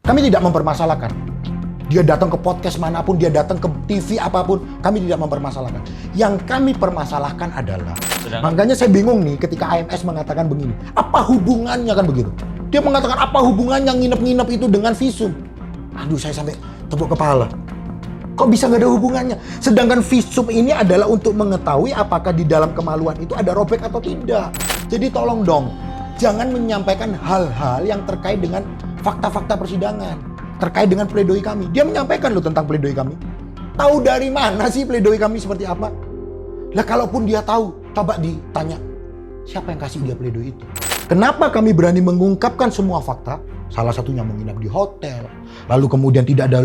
Kami tidak mempermasalahkan. Dia datang ke podcast manapun, dia datang ke TV apapun, kami tidak mempermasalahkan. Yang kami permasalahkan adalah, makanya saya bingung nih ketika AMS mengatakan begini. Apa hubungannya kan begitu? Dia mengatakan apa hubungannya nginep-nginep itu dengan visum? Aduh, saya sampai tepuk kepala. Kok bisa nggak ada hubungannya? Sedangkan visum ini adalah untuk mengetahui apakah di dalam kemaluan itu ada robek atau tidak. Jadi tolong dong, jangan menyampaikan hal-hal yang terkait dengan fakta-fakta persidangan, terkait dengan pledoi kami. Dia menyampaikan loh tentang pledoi kami. Tahu dari mana sih pledoi kami seperti apa? Lah kalaupun dia tahu, coba ditanya, siapa yang kasih dia pledoi itu? Kenapa kami berani mengungkapkan semua fakta? Salah satunya menginap di hotel, lalu kemudian tidak ada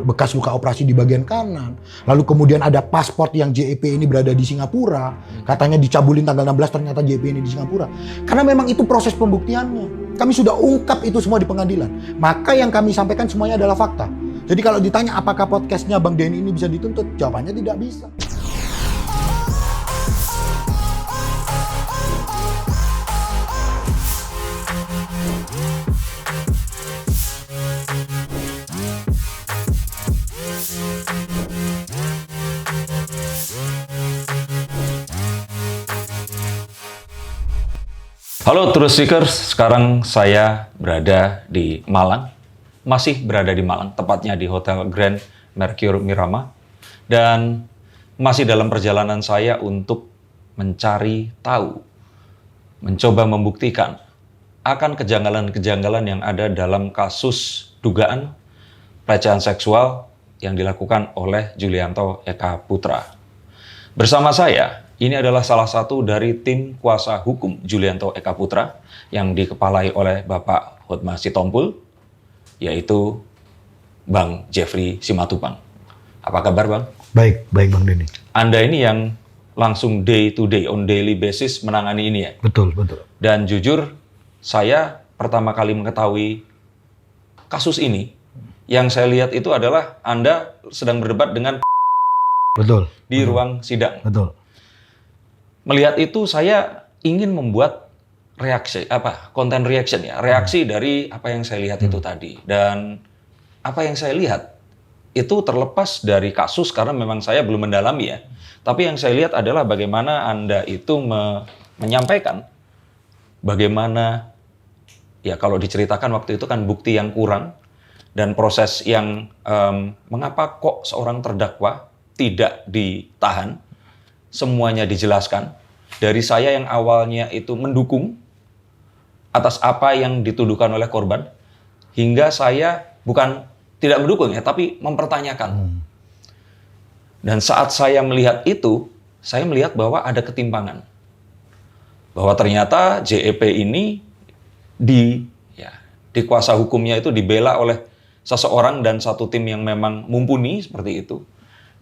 bekas luka operasi di bagian kanan, lalu kemudian ada paspor yang JEP ini berada di Singapura, katanya dicabulin tanggal 16, ternyata JEP ini di Singapura. Karena memang itu proses pembuktiannya. Kami sudah ungkap itu semua di pengadilan. Maka yang kami sampaikan semuanya adalah fakta. Jadi kalau ditanya apakah podcastnya Bang Denny ini bisa dituntut, jawabannya tidak bisa. Halo Truth Seekers, sekarang saya berada di Malang. Masih berada di Malang, tepatnya di Hotel Grand Mercure Miramar. Dan masih dalam perjalanan saya untuk mencari tahu, mencoba membuktikan akan kejanggalan-kejanggalan yang ada dalam kasus dugaan pelecehan seksual yang dilakukan oleh Julianto Eka Putra. Bersama saya, ini adalah salah satu dari tim kuasa hukum Julianto Eka Putra yang dikepalai oleh Bapak Hotma Sitompul, yaitu Bang Jeffrey Simatupang. Apa kabar Bang? Baik Bang Denny. Anda ini yang langsung day to day, on daily basis menangani ini ya? Betul. Dan jujur, saya pertama kali mengetahui kasus ini, yang saya lihat itu adalah Anda sedang berdebat dengan di ruang sidang. Betul. Melihat itu saya ingin membuat konten reaction ya, reaksi dari apa yang saya lihat itu tadi. Dan apa yang saya lihat itu terlepas dari kasus karena memang saya belum mendalami ya. Tapi yang saya lihat adalah bagaimana Anda itu menyampaikan bagaimana ya kalau diceritakan waktu itu kan bukti yang kurang dan proses yang mengapa kok seorang terdakwa tidak ditahan. Semuanya dijelaskan. Dari saya yang awalnya itu mendukung atas apa yang dituduhkan oleh korban, hingga saya bukan tidak mendukung ya, tapi mempertanyakan. Dan saat saya melihat itu, saya melihat bahwa ada ketimpangan. Bahwa ternyata JEP ini di kuasa hukumnya itu dibela oleh seseorang dan satu tim yang memang mumpuni seperti itu.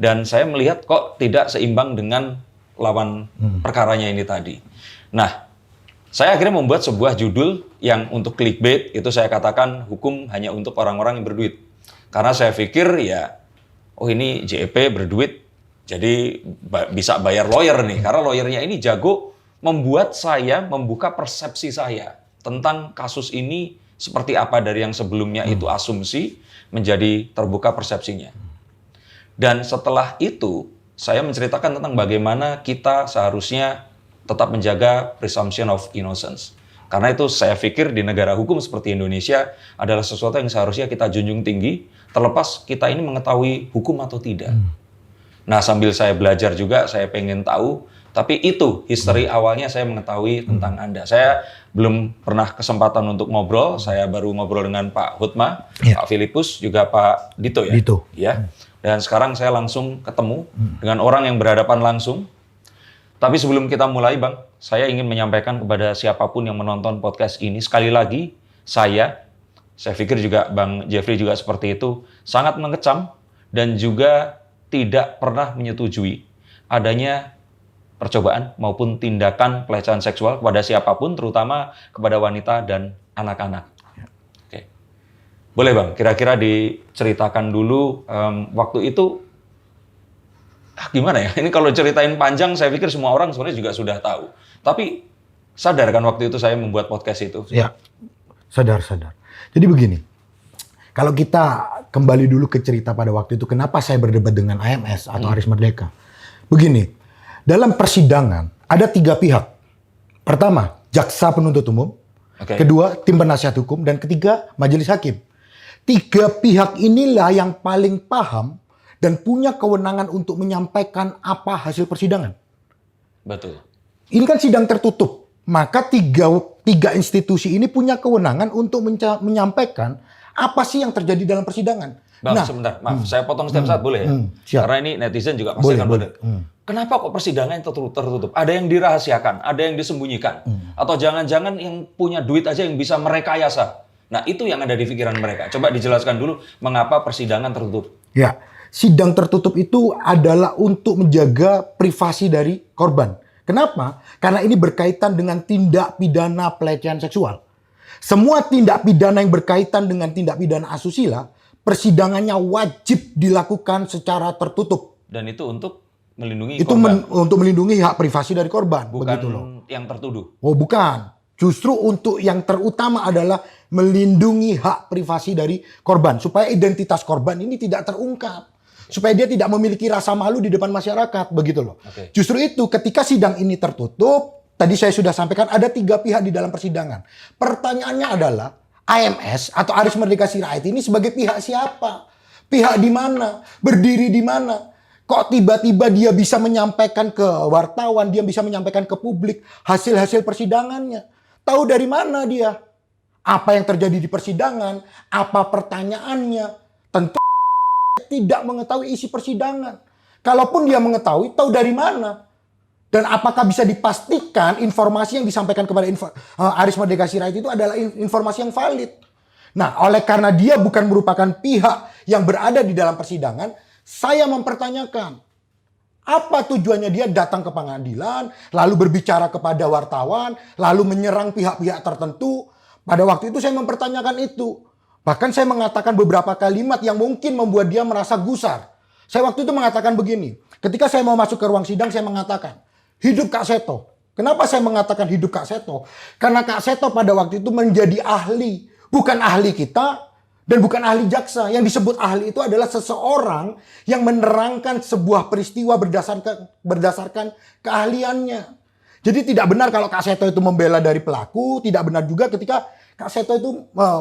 Dan saya melihat kok tidak seimbang dengan lawan perkaranya ini tadi. Nah, saya akhirnya membuat sebuah judul yang untuk clickbait, itu saya katakan hukum hanya untuk orang-orang yang berduit. Karena saya pikir ya, oh ini JEP berduit, jadi bisa bayar lawyer nih. Karena lawyernya ini jago membuat saya membuka persepsi saya tentang kasus ini seperti apa dari yang sebelumnya itu asumsi menjadi terbuka persepsinya. Dan setelah itu, saya menceritakan tentang bagaimana kita seharusnya tetap menjaga presumption of innocence. Karena itu saya pikir di negara hukum seperti Indonesia adalah sesuatu yang seharusnya kita junjung tinggi, terlepas kita ini mengetahui hukum atau tidak. Nah, sambil saya belajar juga, saya pengen tahu, tapi itu history awalnya saya mengetahui tentang Anda. Saya belum pernah kesempatan untuk ngobrol, saya baru ngobrol dengan Pak Hotma, Pak Filipus, juga Pak Dito ya. Ya. Dan sekarang saya langsung ketemu dengan orang yang berhadapan langsung. Tapi sebelum kita mulai Bang, saya ingin menyampaikan kepada siapapun yang menonton podcast ini, sekali lagi saya pikir juga Bang Jeffrey juga seperti itu, sangat mengecam dan juga tidak pernah menyetujui adanya percobaan maupun tindakan pelecehan seksual kepada siapapun, terutama kepada wanita dan anak-anak. Oke. Boleh Bang, kira-kira diceritakan dulu waktu itu gimana ya? Ini kalau ceritain panjang, saya pikir semua orang sebenarnya juga sudah tahu. Tapi sadar kan waktu itu saya membuat podcast itu? Ya, sadar. Jadi begini, Kalau kita kembali dulu ke cerita pada waktu itu, kenapa saya berdebat dengan AMS atau Aris Merdeka? Begini, dalam persidangan ada 3 pihak. Pertama, jaksa penuntut umum. Kedua, tim penasihat hukum. Dan ketiga, majelis hakim. 3 pihak inilah yang paling paham dan punya kewenangan untuk menyampaikan apa hasil persidangan. Betul. Ini kan sidang tertutup. Maka tiga institusi ini punya kewenangan untuk menyampaikan apa sih yang terjadi dalam persidangan. Bang, sebentar, maaf, saya potong setiap saat boleh ya? Siap. Karena ini netizen juga pasti akan boleh. Kenapa kok persidangan tertutup? Ada yang dirahasiakan, ada yang disembunyikan, atau jangan-jangan yang punya duit aja yang bisa merekayasa. Nah, itu yang ada di pikiran mereka. Coba dijelaskan dulu mengapa persidangan tertutup. Ya, sidang tertutup itu adalah untuk menjaga privasi dari korban. Kenapa? Karena ini berkaitan dengan tindak pidana pelecehan seksual. Semua tindak pidana yang berkaitan dengan tindak pidana asusila, persidangannya wajib dilakukan secara tertutup. Dan itu untuk melindungi korban. Untuk melindungi hak privasi dari korban. Bukan begitu loh. yang tertuduh. Oh, bukan. Justru untuk yang terutama adalah melindungi hak privasi dari korban. Supaya identitas korban ini tidak terungkap. Supaya dia tidak memiliki rasa malu di depan masyarakat. Begitu loh. Justru itu ketika sidang ini tertutup, tadi saya sudah sampaikan ada 3 pihak di dalam persidangan. Pertanyaannya adalah, AMS atau Aris Merdeka Sirait ini sebagai pihak siapa? Pihak di mana? Berdiri di mana? Kok tiba-tiba dia bisa menyampaikan ke wartawan, dia bisa menyampaikan ke publik hasil-hasil persidangannya? Tahu dari mana dia? Apa yang terjadi di persidangan? Apa pertanyaannya? Tentu tidak mengetahui isi persidangan. Kalaupun dia mengetahui, tahu dari mana? Dan apakah bisa dipastikan informasi yang disampaikan kepada Aris Merdeka Sirait itu adalah informasi yang valid? Nah, oleh karena dia bukan merupakan pihak yang berada di dalam persidangan, saya mempertanyakan, apa tujuannya dia datang ke pengadilan, lalu berbicara kepada wartawan, lalu menyerang pihak-pihak tertentu. Pada waktu itu saya mempertanyakan itu. Bahkan saya mengatakan beberapa kalimat yang mungkin membuat dia merasa gusar. Saya waktu itu mengatakan begini, ketika saya mau masuk ke ruang sidang, saya mengatakan, hidup Kak Seto. Kenapa saya mengatakan hidup Kak Seto? Karena Kak Seto pada waktu itu menjadi ahli. Bukan ahli kita dan bukan ahli jaksa. Yang disebut ahli itu adalah seseorang yang menerangkan sebuah peristiwa berdasarkan keahliannya. Jadi tidak benar kalau Kak Seto itu membela dari pelaku. Tidak benar juga ketika Kak Seto itu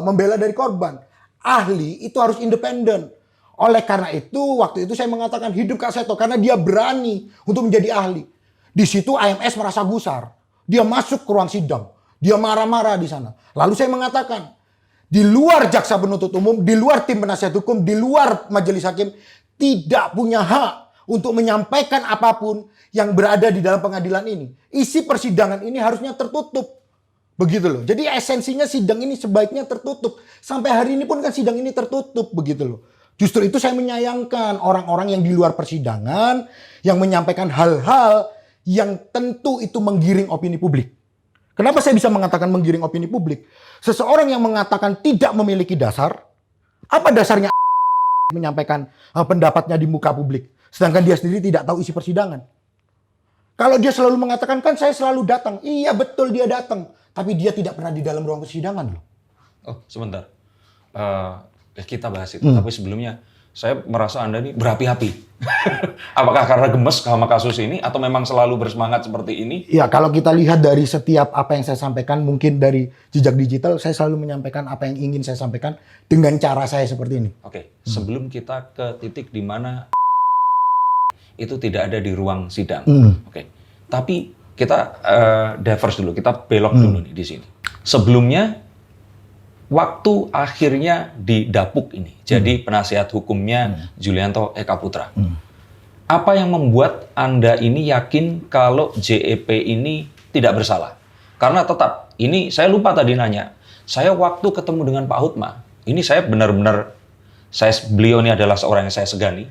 membela dari korban. Ahli itu harus independen. Oleh karena itu waktu itu saya mengatakan hidup Kak Seto. Karena dia berani untuk menjadi ahli. Di situ AMS merasa gusar. Dia masuk ke ruang sidang. Dia marah-marah di sana. Lalu saya mengatakan, di luar jaksa penuntut umum, di luar tim penasihat hukum, di luar majelis hakim, tidak punya hak untuk menyampaikan apapun yang berada di dalam pengadilan ini. Isi persidangan ini harusnya tertutup. Begitu loh. Jadi esensinya sidang ini sebaiknya tertutup. Sampai hari ini pun kan sidang ini tertutup. Begitu loh. Justru itu saya menyayangkan orang-orang yang di luar persidangan, yang menyampaikan hal-hal yang tentu itu menggiring opini publik. Kenapa saya bisa mengatakan menggiring opini publik? Seseorang yang mengatakan tidak memiliki dasar, apa dasarnya menyampaikan pendapatnya di muka publik, sedangkan dia sendiri tidak tahu isi persidangan? Kalau dia selalu mengatakan, kan saya selalu datang. Iya betul dia datang, tapi dia tidak pernah di dalam ruang persidangan loh. Oh sebentar, kita bahas itu. Tapi sebelumnya saya merasa Anda ini berapi-api. Apakah karena gemes sama kasus ini atau memang selalu bersemangat seperti ini? Ya, kalau kita lihat dari setiap apa yang saya sampaikan, mungkin dari jejak digital, saya selalu menyampaikan apa yang ingin saya sampaikan dengan cara saya seperti ini. Oke, sebelum kita ke titik di mana itu tidak ada di ruang sidang. Oke, tapi kita diverse dulu, kita belok dulu nih di sini. Sebelumnya, waktu akhirnya didapuk ini, jadi penasihat hukumnya Julianto Eka Putra. Apa yang membuat Anda ini yakin kalau JEP ini tidak bersalah? Karena tetap, ini saya lupa tadi nanya, saya waktu ketemu dengan Pak Hutma, ini saya benar-benar, beliau ini adalah seorang yang saya segani,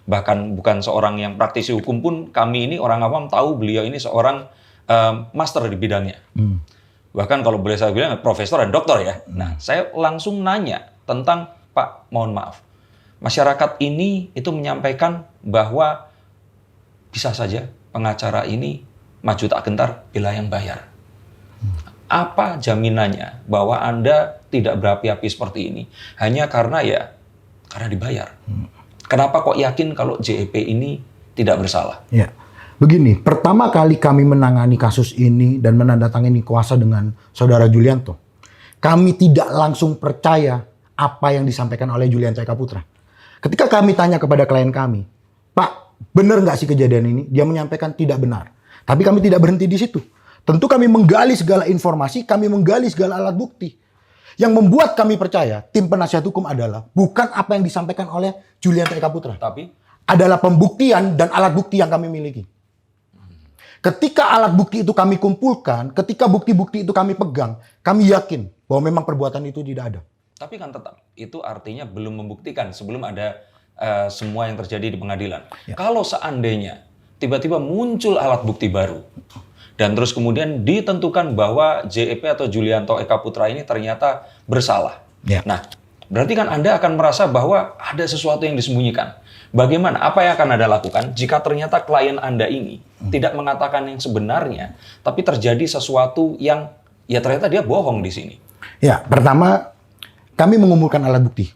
bahkan bukan seorang yang praktisi hukum pun, kami ini orang awam tahu beliau ini seorang master di bidangnya. Bahkan kalau boleh saya bilang profesor dan doktor ya. Nah, saya langsung nanya tentang, Pak, mohon maaf. Masyarakat ini itu menyampaikan bahwa bisa saja pengacara ini maju tak gentar bila yang bayar. Apa jaminannya bahwa Anda tidak berapi-api seperti ini hanya karena dibayar. Kenapa kok yakin kalau JEP ini tidak bersalah? Ya, begini, pertama kali kami menangani kasus ini dan menandatangani kuasa dengan Saudara Julianto, kami tidak langsung percaya apa yang disampaikan oleh Julianto Eka Putra. Ketika kami tanya kepada klien kami, Pak, benar nggak sih kejadian ini? Dia menyampaikan tidak benar. Tapi kami tidak berhenti di situ. Tentu kami menggali segala informasi, kami menggali segala alat bukti. Yang membuat kami percaya tim penasihat hukum adalah bukan apa yang disampaikan oleh Julianto Eka Putra. Tapi adalah pembuktian dan alat bukti yang kami miliki. Ketika alat bukti itu kami kumpulkan, ketika bukti-bukti itu kami pegang, kami yakin bahwa memang perbuatan itu tidak ada. Tapi kan tetap, itu artinya belum membuktikan sebelum ada semua yang terjadi di pengadilan. Ya. Kalau seandainya tiba-tiba muncul alat bukti baru, dan terus kemudian ditentukan bahwa JEP atau Julianto Eka Putra ini ternyata bersalah. Ya. Nah, berarti kan Anda akan merasa bahwa ada sesuatu yang disembunyikan. Bagaimana? Apa yang akan Anda lakukan jika ternyata klien Anda ini tidak mengatakan yang sebenarnya, tapi terjadi sesuatu yang ya ternyata dia bohong di sini? Ya, pertama kami mengumpulkan alat bukti.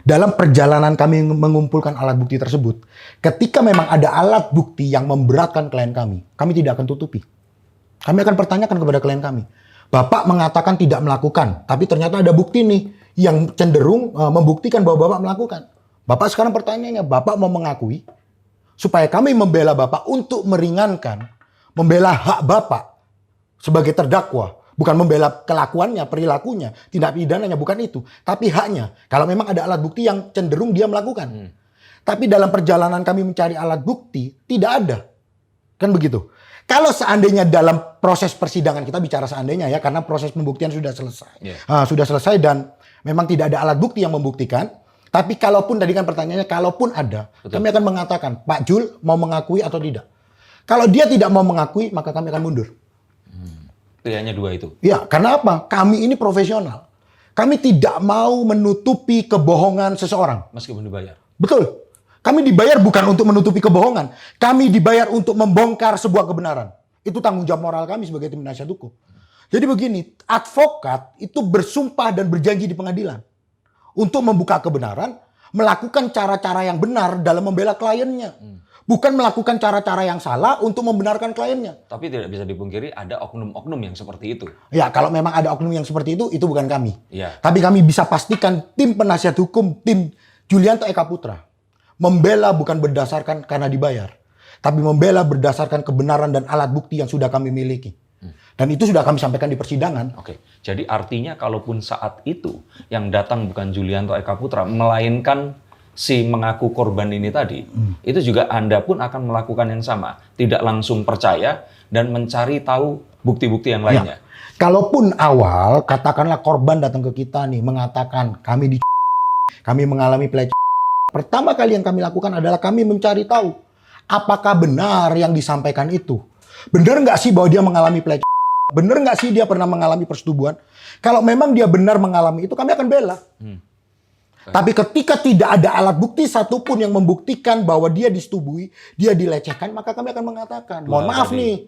Dalam perjalanan kami mengumpulkan alat bukti tersebut, ketika memang ada alat bukti yang memberatkan klien kami tidak akan tutupi. Kami akan pertanyakan kepada klien kami. Bapak mengatakan tidak melakukan, tapi ternyata ada bukti nih yang cenderung membuktikan bahwa Bapak melakukan. Bapak sekarang pertanyaannya, Bapak mau mengakui supaya kami membela Bapak untuk meringankan, membela hak Bapak sebagai terdakwa. Bukan membela kelakuannya, perilakunya, tindak pidananya, bukan itu. Tapi haknya. Kalau memang ada alat bukti yang cenderung dia melakukan. Tapi dalam perjalanan kami mencari alat bukti, tidak ada. Kan begitu. Kalau seandainya dalam proses persidangan, kita bicara seandainya ya, karena proses pembuktian sudah selesai. Yeah. Sudah selesai dan memang tidak ada alat bukti yang membuktikan. Tapi kalaupun, tadi kan pertanyaannya, kalaupun ada, betul, kami akan mengatakan, Pak Jul mau mengakui atau tidak. Kalau dia tidak mau mengakui, maka kami akan mundur. Pilihannya dua itu. Ya, karena apa? Kami ini profesional. Kami tidak mau menutupi kebohongan seseorang. Meskipun dibayar. Betul. Kami dibayar bukan untuk menutupi kebohongan. Kami dibayar untuk membongkar sebuah kebenaran. Itu tanggung jawab moral kami sebagai tim penasihat hukum. Jadi begini, advokat itu bersumpah dan berjanji di pengadilan untuk membuka kebenaran, melakukan cara-cara yang benar dalam membela kliennya. Bukan melakukan cara-cara yang salah untuk membenarkan kliennya. Tapi tidak bisa dipungkiri ada oknum-oknum yang seperti itu. Ya, kalau memang ada oknum yang seperti itu bukan kami. Ya. Tapi kami bisa pastikan tim penasihat hukum, tim Julianto Eka Putra, membela bukan berdasarkan karena dibayar. Tapi membela berdasarkan kebenaran dan alat bukti yang sudah kami miliki. Dan itu sudah kami sampaikan di persidangan. Oke, jadi artinya kalaupun saat itu yang datang bukan Julianto Eka Putra, melainkan si mengaku korban ini tadi, itu juga Anda pun akan melakukan yang sama. Tidak langsung percaya dan mencari tahu bukti-bukti yang lainnya. Ya. Kalaupun awal, katakanlah korban datang ke kita nih, mengatakan kami mengalami pelecehan. Pertama kali yang kami lakukan adalah kami mencari tahu, apakah benar yang disampaikan itu. Benar nggak sih bahwa dia mengalami pelecehan? Benar nggak sih dia pernah mengalami persetubuhan? Kalau memang dia benar mengalami itu, kami akan bela. Tapi ketika tidak ada alat bukti satupun yang membuktikan bahwa dia disetubui, dia dilecehkan, maka kami akan mengatakan, mohon maaf nih,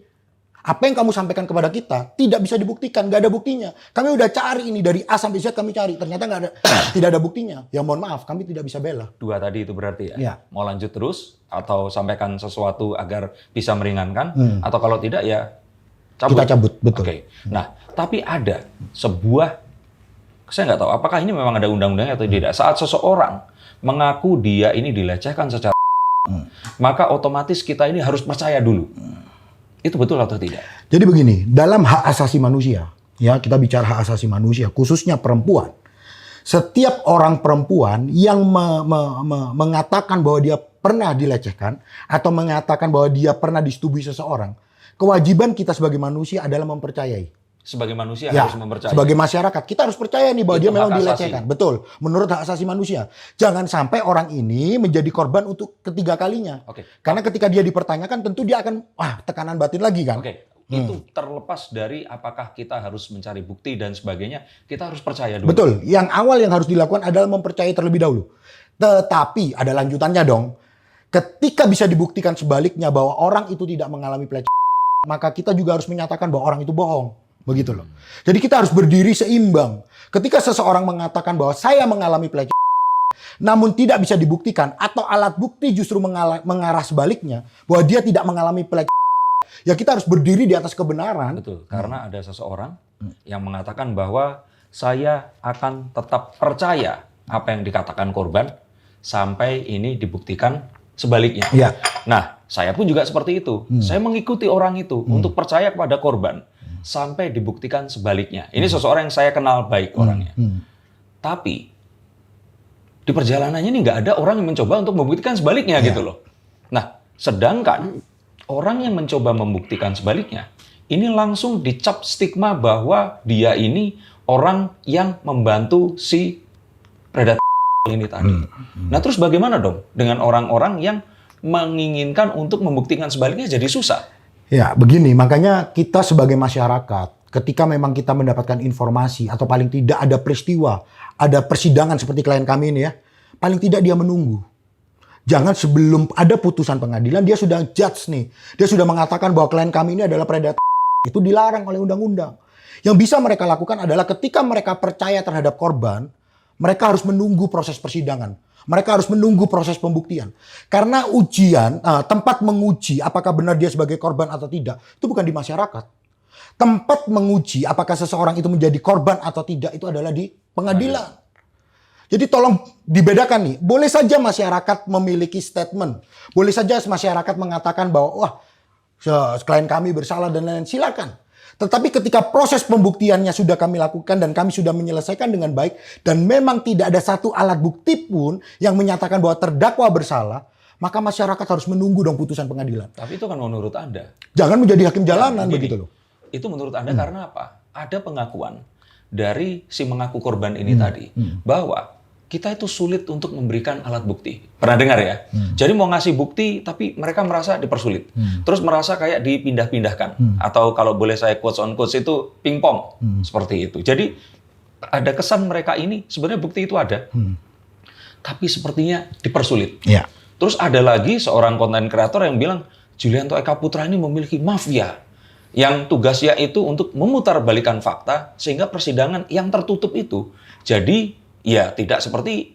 apa yang kamu sampaikan kepada kita tidak bisa dibuktikan, nggak ada buktinya. Kami udah cari ini dari A sampai Z kami cari, ternyata nggak ada, tidak ada buktinya. Ya mohon maaf, kami tidak bisa bela. Dua tadi itu berarti ya? Ya. Mau lanjut terus atau sampaikan sesuatu agar bisa meringankan, atau kalau tidak ya cabut. Kita cabut, betul. Oke. Nah, tapi ada sebuah, saya nggak tahu apakah ini memang ada undang-undangnya atau tidak. Saat seseorang mengaku dia ini dilecehkan secara maka otomatis kita ini harus percaya dulu. Itu betul atau tidak? Jadi begini, dalam hak asasi manusia, ya kita bicara hak asasi manusia, khususnya perempuan. Setiap orang perempuan yang mengatakan bahwa dia pernah dilecehkan atau mengatakan bahwa dia pernah disetubui seseorang, kewajiban kita sebagai manusia adalah mempercayai. Sebagai manusia Ya, harus mempercayai. sebagai masyarakat kita harus percaya nih bahwa Itu dia memang hak asasi. dilecehkan. Betul, menurut hak asasi manusia. Jangan sampai orang ini menjadi korban untuk ketiga kalinya. Oke. Karena ketika dia dipertanyakan tentu dia akan tekanan batin lagi kan. Oke. Itu terlepas dari apakah kita harus mencari bukti dan sebagainya, kita harus percaya dulu. Betul, yang awal yang harus dilakukan adalah mempercayai terlebih dahulu. Tetapi ada lanjutannya dong. Ketika bisa dibuktikan sebaliknya bahwa orang itu tidak mengalami pelecehan, maka kita juga harus menyatakan bahwa orang itu bohong. Begitu loh. Jadi kita harus berdiri seimbang. Ketika seseorang mengatakan bahwa saya mengalami pelecehan, namun tidak bisa dibuktikan, atau alat bukti justru mengarah sebaliknya, bahwa dia tidak mengalami pelecehan, ya kita harus berdiri di atas kebenaran. Betul, karena ada seseorang yang mengatakan bahwa saya akan tetap percaya apa yang dikatakan korban sampai ini dibuktikan sebaliknya. Ya. Nah, saya pun juga seperti itu. Saya mengikuti orang itu untuk percaya kepada korban sampai dibuktikan sebaliknya. Ini seseorang yang saya kenal baik orangnya. Tapi di perjalanannya ini nggak ada orang yang mencoba untuk membuktikan sebaliknya gitu loh. Nah, sedangkan orang yang mencoba membuktikan sebaliknya, ini langsung dicap stigma bahwa dia ini orang yang membantu si predator ini tadi. Nah, terus bagaimana dong dengan orang-orang yang menginginkan untuk membuktikan sebaliknya jadi susah? Ya, begini, makanya kita sebagai masyarakat, ketika memang kita mendapatkan informasi atau paling tidak ada peristiwa, ada persidangan seperti klien kami ini ya, paling tidak dia menunggu. Jangan sebelum ada putusan pengadilan, dia sudah judge nih. Dia sudah mengatakan bahwa klien kami ini adalah predator. Itu dilarang oleh undang-undang. Yang bisa mereka lakukan adalah ketika mereka percaya terhadap korban, mereka harus menunggu proses persidangan. Mereka harus menunggu proses pembuktian. Karena ujian, tempat menguji apakah benar dia sebagai korban atau tidak, itu bukan di masyarakat. Tempat menguji apakah seseorang itu menjadi korban atau tidak, itu adalah di pengadilan. Jadi tolong dibedakan nih. Boleh saja masyarakat memiliki statement. Boleh saja masyarakat mengatakan bahwa wah, klien kami bersalah dan lain-lain. Silakan. Tetapi ketika proses pembuktiannya sudah kami lakukan dan kami sudah menyelesaikan dengan baik dan memang tidak ada satu alat bukti pun yang menyatakan bahwa terdakwa bersalah, maka masyarakat harus menunggu dong putusan pengadilan. Tapi itu kan menurut Anda. Jangan menjadi hakim jalanan Begini, begitu loh. Itu menurut Anda karena apa? Ada pengakuan dari si mengaku korban ini tadi bahwa kita itu sulit untuk memberikan alat bukti. Pernah dengar ya? Jadi mau ngasih bukti tapi mereka merasa dipersulit. Terus merasa kayak dipindah-pindahkan. Atau kalau boleh saya quotes on quotes itu pingpong. Seperti itu. Jadi ada kesan mereka ini sebenarnya bukti itu ada. Tapi sepertinya dipersulit. Ya. Terus ada lagi seorang konten kreator yang bilang Julianto Eka Putra ini memiliki mafia yang tugasnya itu untuk memutarbalikan fakta sehingga persidangan yang tertutup itu jadi ya tidak seperti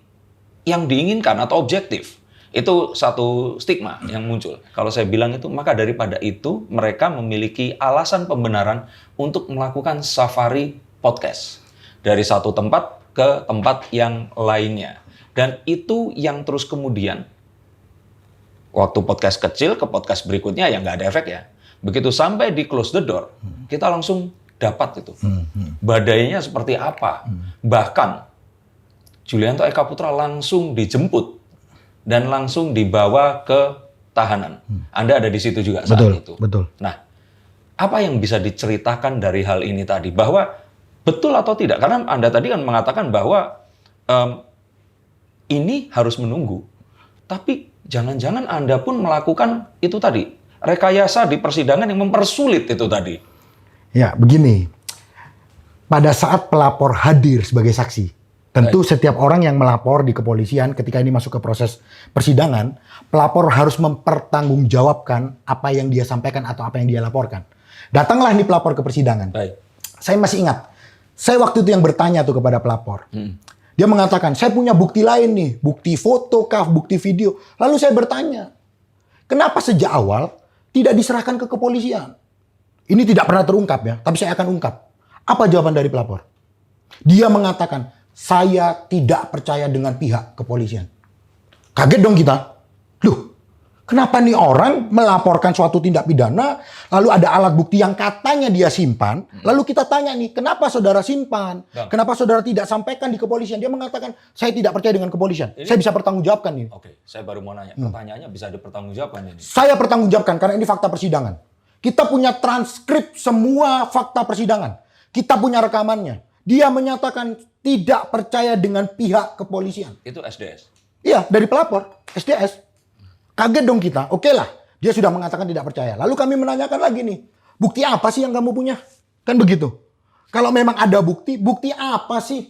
yang diinginkan atau objektif. Itu satu stigma yang muncul. Kalau saya bilang itu, maka daripada itu mereka memiliki alasan pembenaran untuk melakukan safari podcast dari satu tempat ke tempat yang lainnya. Dan itu yang terus kemudian waktu podcast kecil ke podcast berikutnya ya nggak ada efek ya. Begitu sampai di close the door, kita langsung dapat itu. Badainya seperti apa. Bahkan Julianto Eka Putra langsung dijemput dan langsung dibawa ke tahanan. Anda ada di situ juga saat itu. Betul. Nah, apa yang bisa diceritakan dari hal ini tadi? Bahwa betul atau tidak? Karena Anda tadi kan mengatakan bahwa ini harus menunggu. Tapi jangan-jangan Anda pun melakukan itu tadi. Rekayasa di persidangan yang mempersulit itu tadi. Ya, begini. Pada saat pelapor hadir sebagai saksi, tentu setiap orang yang melapor di kepolisian ketika ini masuk ke proses persidangan, pelapor harus mempertanggungjawabkan apa yang dia sampaikan atau apa yang dia laporkan. Datanglah nih pelapor ke persidangan. Baik. Saya masih ingat, saya waktu itu yang bertanya tuh kepada pelapor. Dia mengatakan, saya punya bukti lain nih, bukti foto kah, bukti video. Lalu saya bertanya, kenapa sejak awal tidak diserahkan ke kepolisian? Ini tidak pernah terungkap ya, tapi saya akan ungkap. Apa jawaban dari pelapor? Dia mengatakan, saya tidak percaya dengan pihak kepolisian. Kaget dong kita. Loh, kenapa nih orang melaporkan suatu tindak pidana, lalu ada alat bukti yang katanya dia simpan, lalu kita tanya nih, kenapa saudara simpan? Kenapa saudara tidak sampaikan di kepolisian? Dia mengatakan, saya tidak percaya dengan kepolisian. Saya bisa pertanggungjawabkan ini. Oke, saya baru mau nanya. Pertanyaannya bisa dipertanggungjawabkan ini? Saya pertanggungjawabkan karena ini fakta persidangan. Kita punya transkrip semua fakta persidangan. Kita punya rekamannya. Dia menyatakan tidak percaya dengan pihak kepolisian. Itu SDS? Iya, dari pelapor, SDS. Kaget dong kita. Oke lah, dia sudah mengatakan tidak percaya. Lalu kami menanyakan lagi nih, bukti apa sih yang kamu punya? Kan begitu. Kalau memang ada bukti, bukti apa sih?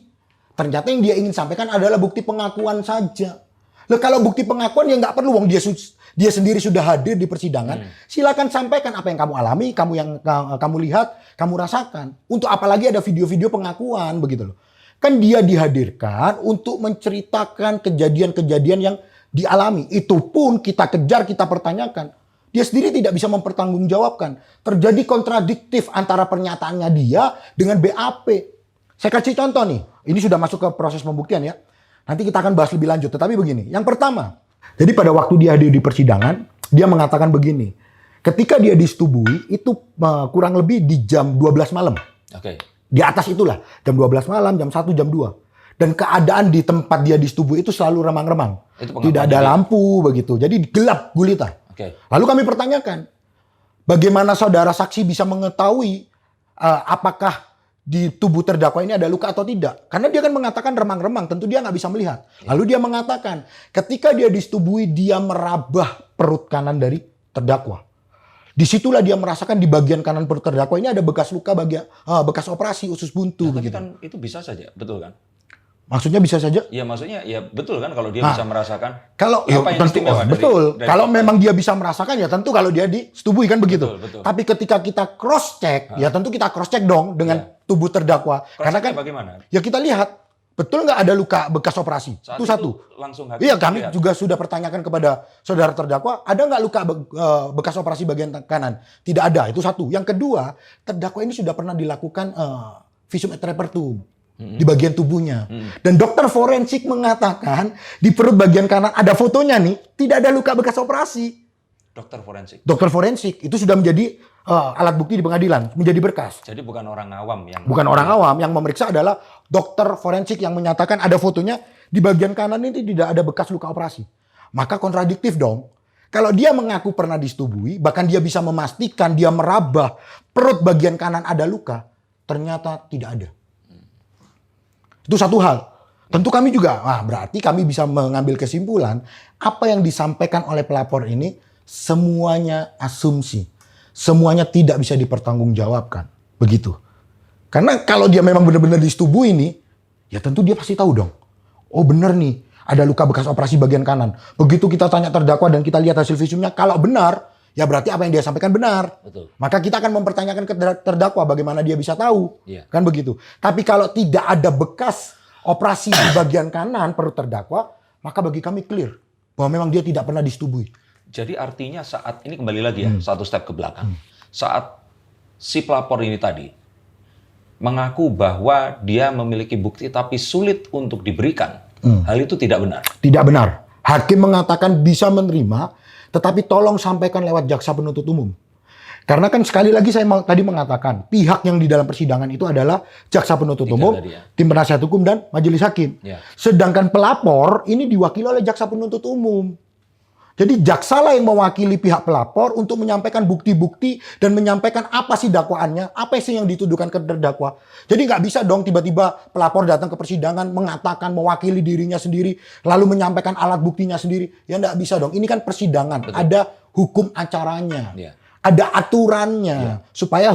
Ternyata yang dia ingin sampaikan adalah bukti pengakuan saja. Loh, kalau bukti pengakuan ya nggak perlu, wong dia sendiri sudah hadir di persidangan. Silakan sampaikan apa yang kamu alami, kamu lihat, kamu rasakan. Untuk apalagi ada video-video pengakuan begitu loh. Kan dia dihadirkan untuk menceritakan kejadian-kejadian yang dialami. Itu pun kita kejar, kita pertanyakan. Dia sendiri tidak bisa mempertanggungjawabkan. Terjadi kontradiktif antara pernyataannya dia dengan BAP. Saya kasih contoh nih. Ini sudah masuk ke proses pembuktian ya. Nanti kita akan bahas lebih lanjut. Tetapi begini. Yang pertama. Jadi pada waktu dia hadir di persidangan. Dia mengatakan begini. Ketika dia disetubui. Itu kurang lebih di jam 12 malam. Oke. Di atas itulah. Jam 12 malam, jam 1, jam 2. Dan keadaan di tempat dia disetubui itu selalu remang-remang. Tidak ada lampu begitu. Jadi gelap gulita. Lalu kami pertanyakan, bagaimana saudara saksi bisa mengetahui apakah di tubuh terdakwa ini ada luka atau tidak? Karena dia kan mengatakan remang-remang, tentu dia nggak bisa melihat. Lalu dia mengatakan, ketika dia disetubui, dia merabah perut kanan dari terdakwa. Disitulah dia merasakan di bagian kanan perut terdakwa ini ada bekas luka, bekas operasi usus buntu. Tapi begitu. kan itu bisa saja, betul kan? Maksudnya bisa saja? Ya maksudnya ya betul kan kalau dia bisa merasakan. Kalau apa yang tentu istimewa betul. dari kalau memang dia bisa merasakan ya tentu kalau dia disetubui kan begitu. Betul. Tapi ketika kita cross check ya tentu kita cross check dong dengan tubuh terdakwa. Karena kan bagaimana? Ya kita lihat betul nggak ada luka bekas operasi. Saat itu satu. Langsung hakim Iya kami lihat. juga sudah pertanyakan kepada saudara terdakwa ada nggak luka bekas operasi bagian kanan? Tidak ada. Itu satu. Yang kedua terdakwa ini sudah pernah dilakukan visum et repertum. Di bagian tubuhnya. Dan dokter forensik mengatakan di perut bagian kanan ada fotonya nih, tidak ada luka bekas operasi. Dokter forensik itu sudah menjadi alat bukti di pengadilan, menjadi berkas. Jadi bukan orang awam yang yang memeriksa adalah dokter forensik yang menyatakan ada fotonya di bagian kanan ini tidak ada bekas luka operasi. Maka kontradiktif dong. Kalau dia mengaku pernah disetubui, bahkan dia bisa memastikan dia merabah perut bagian kanan ada luka, ternyata tidak ada. Itu satu hal. Tentu kami juga, berarti kami bisa mengambil kesimpulan apa yang disampaikan oleh pelapor ini semuanya asumsi. Semuanya tidak bisa dipertanggungjawabkan. Begitu. Karena kalau dia memang benar-benar disetubui ini, ya tentu dia pasti tahu dong. Oh benar nih, ada luka bekas operasi bagian kanan. Begitu kita tanya terdakwa dan kita lihat hasil visumnya, kalau benar, ya berarti apa yang dia sampaikan benar. Betul. Maka kita akan mempertanyakan ke terdakwa bagaimana dia bisa tahu. Kan begitu. Tapi kalau tidak ada bekas operasi di bagian kanan perut terdakwa, maka bagi kami clear bahwa memang dia tidak pernah disetubui. Jadi artinya saat ini kembali lagi ya, satu step ke belakang. Saat si pelapor ini tadi mengaku bahwa dia memiliki bukti tapi sulit untuk diberikan. Hal itu tidak benar. Tidak benar. Hakim mengatakan bisa menerima, tetapi tolong sampaikan lewat jaksa penuntut umum. Karena kan sekali lagi saya tadi mengatakan, pihak yang di dalam persidangan itu adalah jaksa penuntut umum, tim penasihat hukum, dan majelis hakim. Sedangkan pelapor ini diwakili oleh jaksa penuntut umum. Jadi jaksa lah yang mewakili pihak pelapor untuk menyampaikan bukti-bukti dan menyampaikan apa sih dakwaannya, apa sih yang dituduhkan ke terdakwa. Jadi nggak bisa dong tiba-tiba pelapor datang ke persidangan mengatakan mewakili dirinya sendiri, lalu menyampaikan alat buktinya sendiri. Ya nggak bisa dong. Ini kan persidangan, ada hukum acaranya. Ada aturannya supaya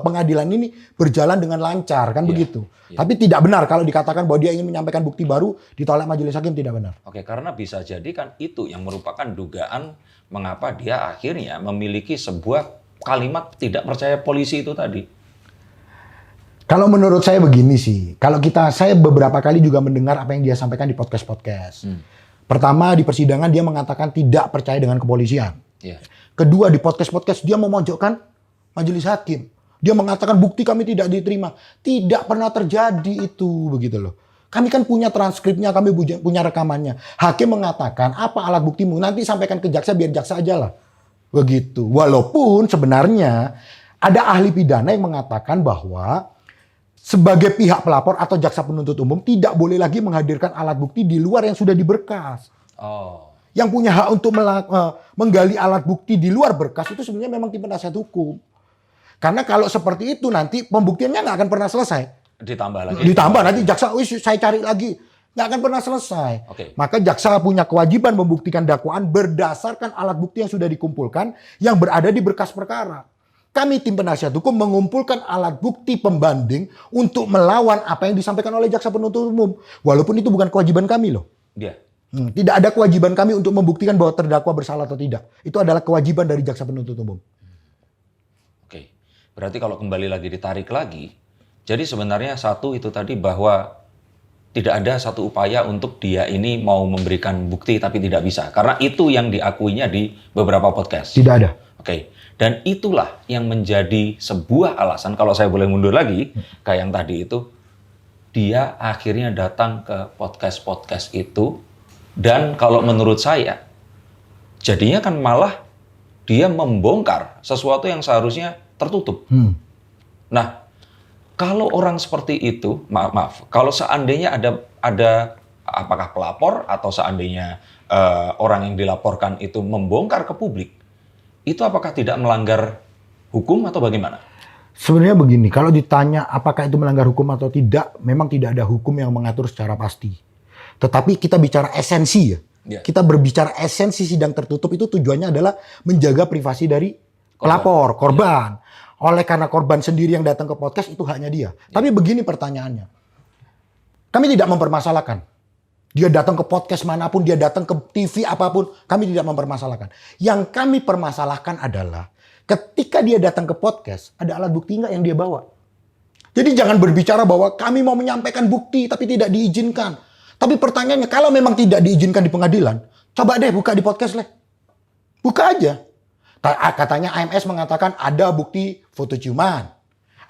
pengadilan ini berjalan dengan lancar kan begitu. Tapi tidak benar kalau dikatakan bahwa dia ingin menyampaikan bukti baru ditolak majelis hakim, tidak benar. Oke, karena bisa jadi kan itu yang merupakan dugaan mengapa dia akhirnya memiliki sebuah kalimat tidak percaya polisi itu tadi. Kalau menurut saya begini sih, saya beberapa kali juga mendengar apa yang dia sampaikan di podcast-podcast. Pertama di persidangan dia mengatakan tidak percaya dengan kepolisian. Kedua di podcast-podcast dia memojokkan majelis hakim. Dia mengatakan bukti kami tidak diterima. Tidak pernah terjadi itu begitu loh. Kami kan punya transkripnya, kami punya rekamannya. Hakim mengatakan apa alat buktimu nanti sampaikan ke jaksa biar jaksa aja lah. Begitu. Walaupun sebenarnya ada ahli pidana yang mengatakan bahwa sebagai pihak pelapor atau jaksa penuntut umum tidak boleh lagi menghadirkan alat bukti di luar yang sudah diberkas. Yang punya hak untuk menggali alat bukti di luar berkas itu sebenarnya memang tim penasihat hukum. Karena kalau seperti itu nanti pembuktiannya nggak akan pernah selesai. Ditambah nanti jaksa, saya cari lagi. Nggak akan pernah selesai. Maka jaksa punya kewajiban membuktikan dakwaan berdasarkan alat bukti yang sudah dikumpulkan yang berada di berkas perkara. Kami tim penasihat hukum mengumpulkan alat bukti pembanding untuk melawan apa yang disampaikan oleh jaksa penuntut umum. Walaupun itu bukan kewajiban kami loh. Tidak ada kewajiban kami untuk membuktikan bahwa terdakwa bersalah atau tidak. Itu adalah kewajiban dari jaksa penuntut umum. Oke, berarti kalau kembali lagi ditarik lagi, jadi sebenarnya satu itu tadi bahwa tidak ada satu upaya untuk dia ini mau memberikan bukti tapi tidak bisa. Karena itu yang diakuinya di beberapa podcast. Tidak ada. Oke, dan itulah yang menjadi sebuah alasan, kalau saya boleh mundur lagi, kayak yang tadi itu, dia akhirnya datang ke podcast-podcast itu, dan kalau menurut saya, jadinya kan malah dia membongkar sesuatu yang seharusnya tertutup. Nah, kalau orang seperti itu, maaf, kalau seandainya ada apakah pelapor atau seandainya orang yang dilaporkan itu membongkar ke publik, itu apakah tidak melanggar hukum atau bagaimana? Sebenarnya begini, kalau ditanya apakah itu melanggar hukum atau tidak, memang tidak ada hukum yang mengatur secara pasti. Tetapi kita bicara esensi ya. Kita berbicara esensi sidang tertutup itu tujuannya adalah menjaga privasi dari pelapor, korban. Oleh karena korban sendiri yang datang ke podcast itu haknya dia. Tapi begini pertanyaannya. Kami tidak mempermasalahkan. Dia datang ke podcast manapun, dia datang ke TV apapun, kami tidak mempermasalahkan. Yang kami permasalahkan adalah ketika dia datang ke podcast, ada alat bukti nggak yang dia bawa? Jadi jangan berbicara bahwa kami mau menyampaikan bukti tapi tidak diizinkan. Tapi pertanyaannya, kalau memang tidak diizinkan di pengadilan, coba deh buka di podcast lah. Buka aja. Katanya AMS mengatakan ada bukti foto ciuman.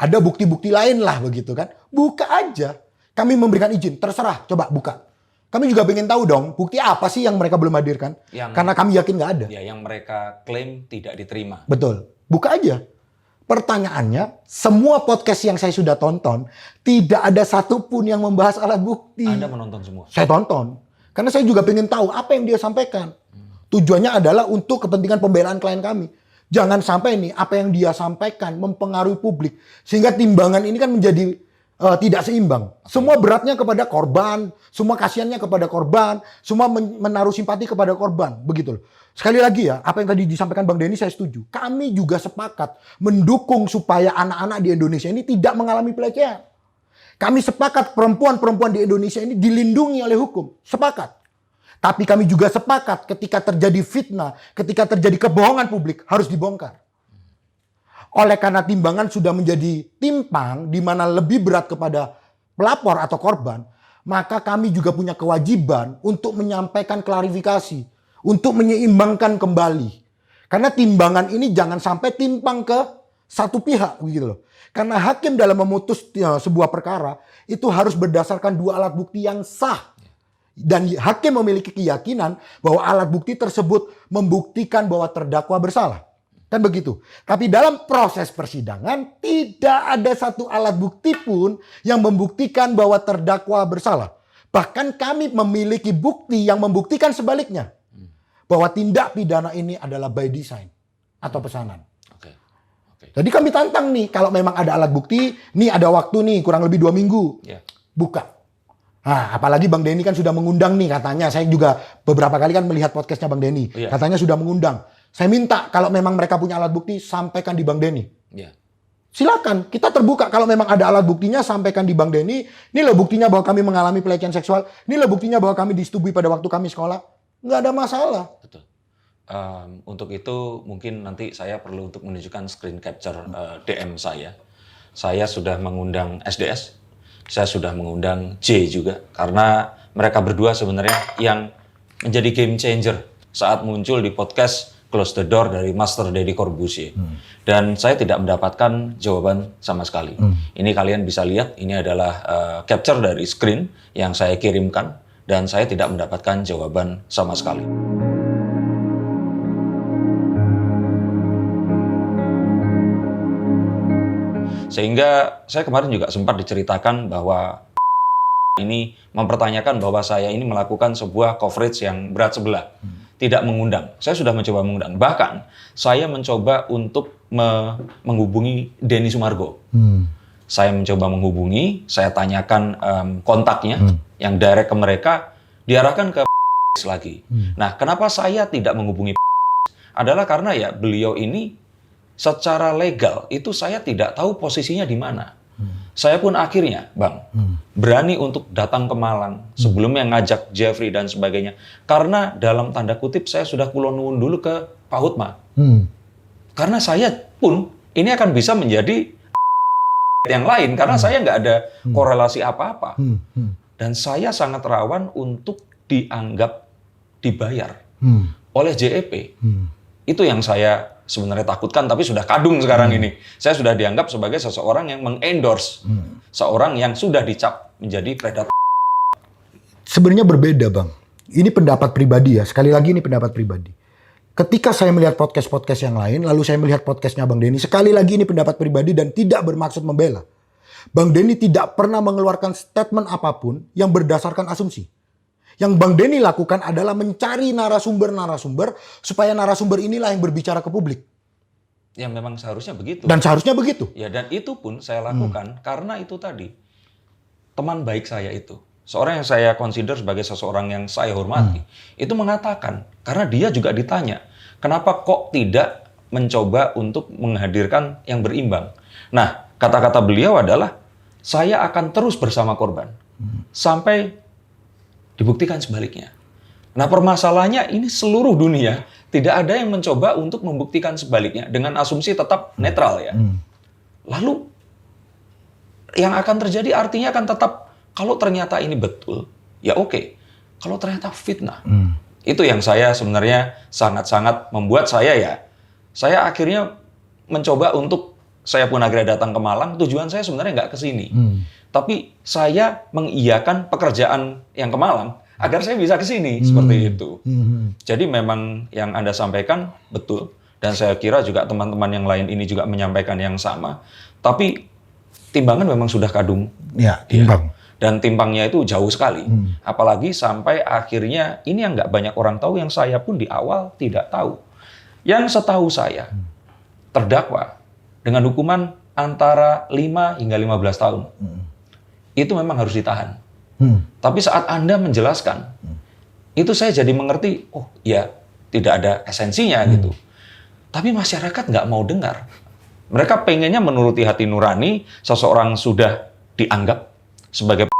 Ada bukti-bukti lain lah begitu kan. Buka aja. Kami memberikan izin, terserah, coba buka. Kami juga pengen tahu dong, bukti apa sih yang mereka belum hadirkan? Karena kami yakin nggak ada. Ya, yang mereka klaim tidak diterima. Betul. Buka aja. Pertanyaannya, semua podcast yang saya sudah tonton, tidak ada satupun yang membahas alat bukti. Anda menonton semua? Saya tonton. Karena saya juga pengen tahu apa yang dia sampaikan. Tujuannya adalah untuk kepentingan pembelaan klien kami. Jangan sampai nih apa yang dia sampaikan mempengaruhi publik. Sehingga timbangan ini kan menjadi tidak seimbang. Semua beratnya kepada korban. Semua kasihannya kepada korban. Semua menaruh simpati kepada korban. Begitu loh. Sekali lagi ya, apa yang tadi disampaikan Bang Denny saya setuju. Kami juga sepakat mendukung supaya anak-anak di Indonesia ini tidak mengalami pelecehan. Kami sepakat perempuan-perempuan di Indonesia ini dilindungi oleh hukum. Sepakat. Tapi kami juga sepakat ketika terjadi fitnah, ketika terjadi kebohongan publik harus dibongkar. Oleh karena timbangan sudah menjadi timpang di mana lebih berat kepada pelapor atau korban, maka kami juga punya kewajiban untuk menyampaikan klarifikasi, untuk menyeimbangkan kembali. Karena timbangan ini jangan sampai timpang ke satu pihak gitu loh. Karena hakim dalam memutus sebuah perkara itu harus berdasarkan dua alat bukti yang sah. Dan hakim memiliki keyakinan bahwa alat bukti tersebut membuktikan bahwa terdakwa bersalah. Kan begitu. Tapi dalam proses persidangan tidak ada satu alat bukti pun yang membuktikan bahwa terdakwa bersalah. Bahkan kami memiliki bukti yang membuktikan sebaliknya. Bahwa tindak pidana ini adalah by design atau pesanan. Jadi kami tantang nih, kalau memang ada alat bukti, nih ada waktu nih kurang lebih 2 minggu. Buka. Nah, apalagi Bang Denny kan sudah mengundang nih katanya. Saya juga beberapa kali kan melihat podcastnya Bang Denny. Katanya sudah mengundang. Saya minta kalau memang mereka punya alat bukti, sampaikan di Bang Denny. Silakan, kita terbuka. Kalau memang ada alat buktinya, sampaikan di Bang Denny. Ini loh buktinya bahwa kami mengalami pelecehan seksual. Ini loh buktinya bahwa kami disetubui pada waktu kami sekolah. Nggak ada masalah. Betul. Untuk itu mungkin nanti saya perlu untuk menunjukkan screen capture DM saya. Saya sudah mengundang SDS. Saya sudah mengundang J juga, karena mereka berdua sebenarnya yang menjadi game changer saat muncul di podcast Close the Door dari Master Deddy Corbuzier. Dan saya tidak mendapatkan jawaban sama sekali. Ini kalian bisa lihat, ini adalah capture dari screen yang saya kirimkan, dan saya tidak mendapatkan jawaban sama sekali. Sehingga saya kemarin juga sempat diceritakan bahwa ini mempertanyakan bahwa saya ini melakukan sebuah coverage yang berat sebelah. Tidak mengundang. Saya sudah mencoba mengundang. Bahkan saya mencoba untuk menghubungi Denny Sumargo. Saya mencoba menghubungi, saya tanyakan kontaknya yang direct ke mereka, diarahkan ke lagi. Nah, kenapa saya tidak menghubungi adalah karena ya beliau ini secara legal itu saya tidak tahu posisinya di mana. Saya pun akhirnya, Bang, berani untuk datang ke Malang sebelumnya ngajak Jeffrey dan sebagainya. Karena dalam tanda kutip saya sudah kulon dulu ke Pak Hutma. Karena saya pun ini akan bisa menjadi yang lain karena saya nggak ada korelasi apa-apa. Dan saya sangat rawan untuk dianggap dibayar oleh JEP. Itu yang saya sebenarnya takutkan, tapi sudah kadung sekarang ini. Saya sudah dianggap sebagai seseorang yang mengendorse seorang yang sudah dicap menjadi predator. Sebenarnya berbeda, Bang. Ini pendapat pribadi ya. Sekali lagi ini pendapat pribadi. Ketika saya melihat podcast-podcast yang lain, lalu saya melihat podcastnya Bang Denny, sekali lagi ini pendapat pribadi dan tidak bermaksud membela. Bang Denny tidak pernah mengeluarkan statement apapun yang berdasarkan asumsi. Yang Bang Denny lakukan adalah mencari narasumber-narasumber supaya narasumber inilah yang berbicara ke publik. Ya memang seharusnya begitu. Dan seharusnya begitu. Ya dan itu pun saya lakukan karena itu tadi. Teman baik saya itu. Seorang yang saya consider sebagai seseorang yang saya hormati. Itu mengatakan, karena dia juga ditanya, kenapa kok tidak mencoba untuk menghadirkan yang berimbang. Nah, kata-kata beliau adalah, saya akan terus bersama korban. Sampai dibuktikan sebaliknya. Nah permasalahannya ini seluruh dunia tidak ada yang mencoba untuk membuktikan sebaliknya dengan asumsi tetap netral ya. Lalu yang akan terjadi artinya akan tetap kalau ternyata ini betul ya oke. Kalau ternyata fitnah itu yang saya sebenarnya sangat-sangat membuat saya akhirnya mencoba untuk saya pun akhirnya datang ke Malang. Tujuan saya sebenarnya nggak ke sini. Tapi saya mengiyakan pekerjaan yang ke Malang agar saya bisa ke sini seperti itu. Jadi memang yang Anda sampaikan betul dan saya kira juga teman-teman yang lain ini juga menyampaikan yang sama. Tapi timbangan memang sudah kadung. Ya, timbang. Dan timbangnya itu jauh sekali. Apalagi sampai akhirnya ini yang nggak banyak orang tahu yang saya pun di awal tidak tahu. Yang setahu saya terdakwa dengan hukuman antara 5 hingga 15 tahun. Itu memang harus ditahan. Tapi saat Anda menjelaskan, itu saya jadi mengerti, oh ya tidak ada esensinya gitu. Tapi masyarakat nggak mau dengar. Mereka pengennya menuruti hati nurani, seseorang sudah dianggap sebagai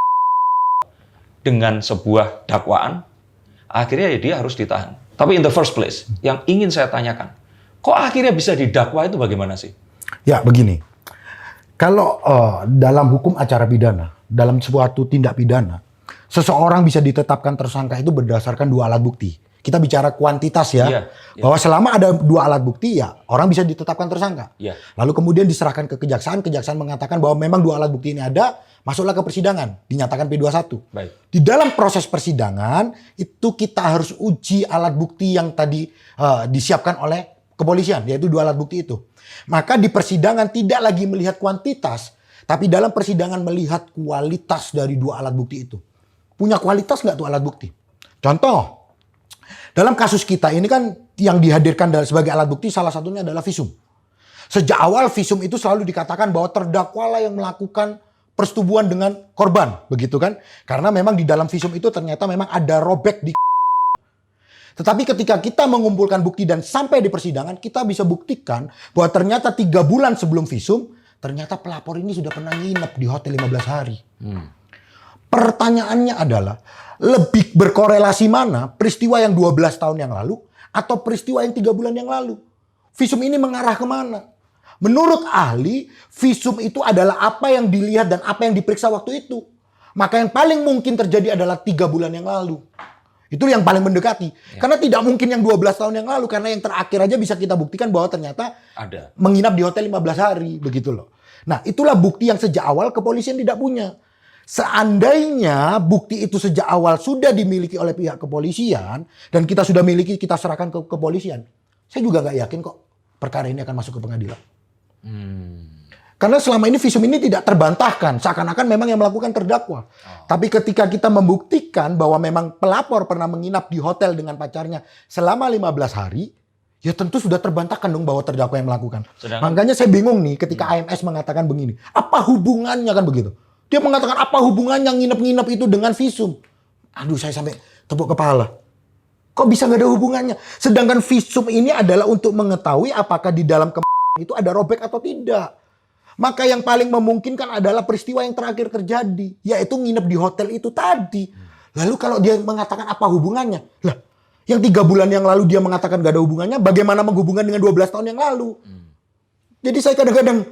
dengan sebuah dakwaan, akhirnya ya dia harus ditahan. Tapi in the first place, yang ingin saya tanyakan, kok akhirnya bisa didakwa itu bagaimana sih? Ya begini, kalau dalam hukum acara pidana, dalam suatu tindak pidana, seseorang bisa ditetapkan tersangka itu berdasarkan 2 alat bukti. Kita bicara kuantitas ya, bahwa selama ada 2 alat bukti ya orang bisa ditetapkan tersangka. Lalu kemudian diserahkan ke kejaksaan, kejaksaan mengatakan bahwa memang 2 alat bukti ini ada, masuklah ke persidangan, dinyatakan P21. Di dalam proses persidangan itu kita harus uji alat bukti yang tadi disiapkan oleh kepolisian, yaitu 2 alat bukti itu. Maka di persidangan tidak lagi melihat kuantitas, tapi dalam persidangan melihat kualitas dari 2 alat bukti itu. Punya kualitas nggak tuh alat bukti? Contoh, dalam kasus kita ini kan yang dihadirkan sebagai alat bukti salah satunya adalah visum. Sejak awal visum itu selalu dikatakan bahwa terdakwalah yang melakukan persetubuhan dengan korban, begitu kan? Karena memang di dalam visum itu ternyata memang ada robek di. Tetapi ketika kita mengumpulkan bukti dan sampai di persidangan, kita bisa buktikan bahwa ternyata 3 bulan sebelum visum, ternyata pelapor ini sudah pernah nginep di hotel 15 hari. Pertanyaannya adalah, lebih berkorelasi mana peristiwa yang 12 tahun yang lalu atau peristiwa yang 3 bulan yang lalu? Visum ini mengarah kemana? Menurut ahli, visum itu adalah apa yang dilihat dan apa yang diperiksa waktu itu. Maka yang paling mungkin terjadi adalah 3 bulan yang lalu. Itu yang paling mendekati. Karena tidak mungkin yang 12 tahun yang lalu. Karena yang terakhir aja bisa kita buktikan bahwa ternyata ada menginap di hotel 15 hari. Begitu loh. Nah itulah bukti yang sejak awal kepolisian tidak punya. Seandainya bukti itu sejak awal sudah dimiliki oleh pihak kepolisian. Dan kita sudah miliki, kita serahkan ke kepolisian. Saya juga nggak yakin kok perkara ini akan masuk ke pengadilan. Karena selama ini visum ini tidak terbantahkan. Seakan-akan memang yang melakukan terdakwa. Tapi ketika kita membuktikan bahwa memang pelapor pernah menginap di hotel dengan pacarnya selama 15 hari. Ya tentu sudah terbantahkan dong bahwa terdakwa yang melakukan. Makanya saya bingung nih ketika AMS mengatakan begini. Apa hubungannya kan begitu? Dia mengatakan apa hubungannya nginep-nginep itu dengan visum. Aduh saya sampai tepuk kepala. Kok bisa nggak ada hubungannya? Sedangkan visum ini adalah untuk mengetahui apakah di dalam itu ada robek atau tidak. Maka yang paling memungkinkan adalah peristiwa yang terakhir terjadi, yaitu nginep di hotel itu tadi. Lalu kalau dia mengatakan apa hubungannya? Lah, yang 3 bulan yang lalu dia mengatakan gak ada hubungannya, bagaimana menghubungkan dengan 12 tahun yang lalu? Jadi saya kadang-kadang,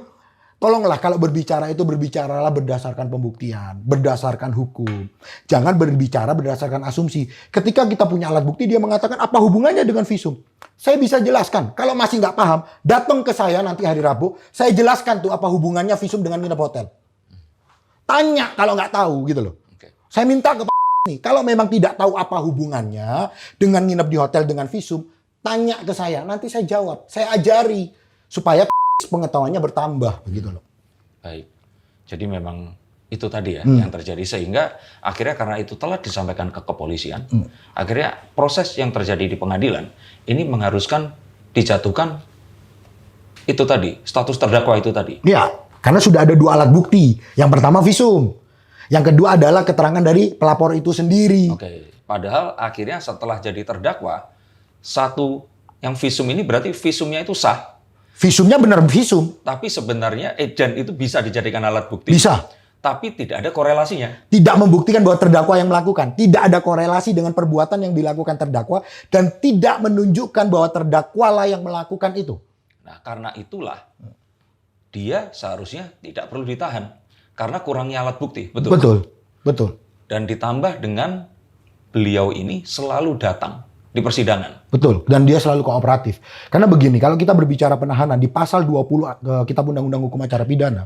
tolonglah kalau berbicara itu berbicaralah berdasarkan pembuktian, berdasarkan hukum. Jangan berbicara berdasarkan asumsi. Ketika kita punya alat bukti, dia mengatakan apa hubungannya dengan visum? Saya bisa jelaskan. Kalau masih nggak paham, datang ke saya nanti hari Rabu, saya jelaskan tuh apa hubungannya visum dengan nginep hotel. Tanya kalau nggak tahu gitu loh. Saya minta ke nih, kalau memang tidak tahu apa hubungannya dengan nginep di hotel dengan visum, tanya ke saya, nanti saya jawab, saya ajari supaya pengetahuannya bertambah begitu loh. Baik. Jadi memang itu tadi ya yang terjadi, sehingga akhirnya karena itu telah disampaikan ke kepolisian, akhirnya proses yang terjadi di pengadilan ini mengharuskan dijatuhkan itu tadi, status terdakwa itu tadi. Iya, karena sudah ada 2 alat bukti. Yang pertama visum. Yang kedua adalah keterangan dari pelapor itu sendiri. Oke. Padahal akhirnya setelah jadi terdakwa, satu yang visum ini berarti visumnya itu sah. Visumnya benar visum. Tapi sebenarnya edan itu bisa dijadikan alat bukti. Bisa. Tapi tidak ada korelasinya. Tidak membuktikan bahwa terdakwa yang melakukan. Tidak ada korelasi dengan perbuatan yang dilakukan terdakwa. Dan tidak menunjukkan bahwa terdakwa lah yang melakukan itu. Nah, karena itulah dia seharusnya tidak perlu ditahan. Karena kurangnya alat bukti. Betul? Betul. Betul. Dan ditambah dengan beliau ini selalu datang di persidangan. Betul. Dan dia selalu kooperatif. Karena begini, kalau kita berbicara penahanan di pasal 20 Kitab Undang-Undang Hukum Acara Pidana,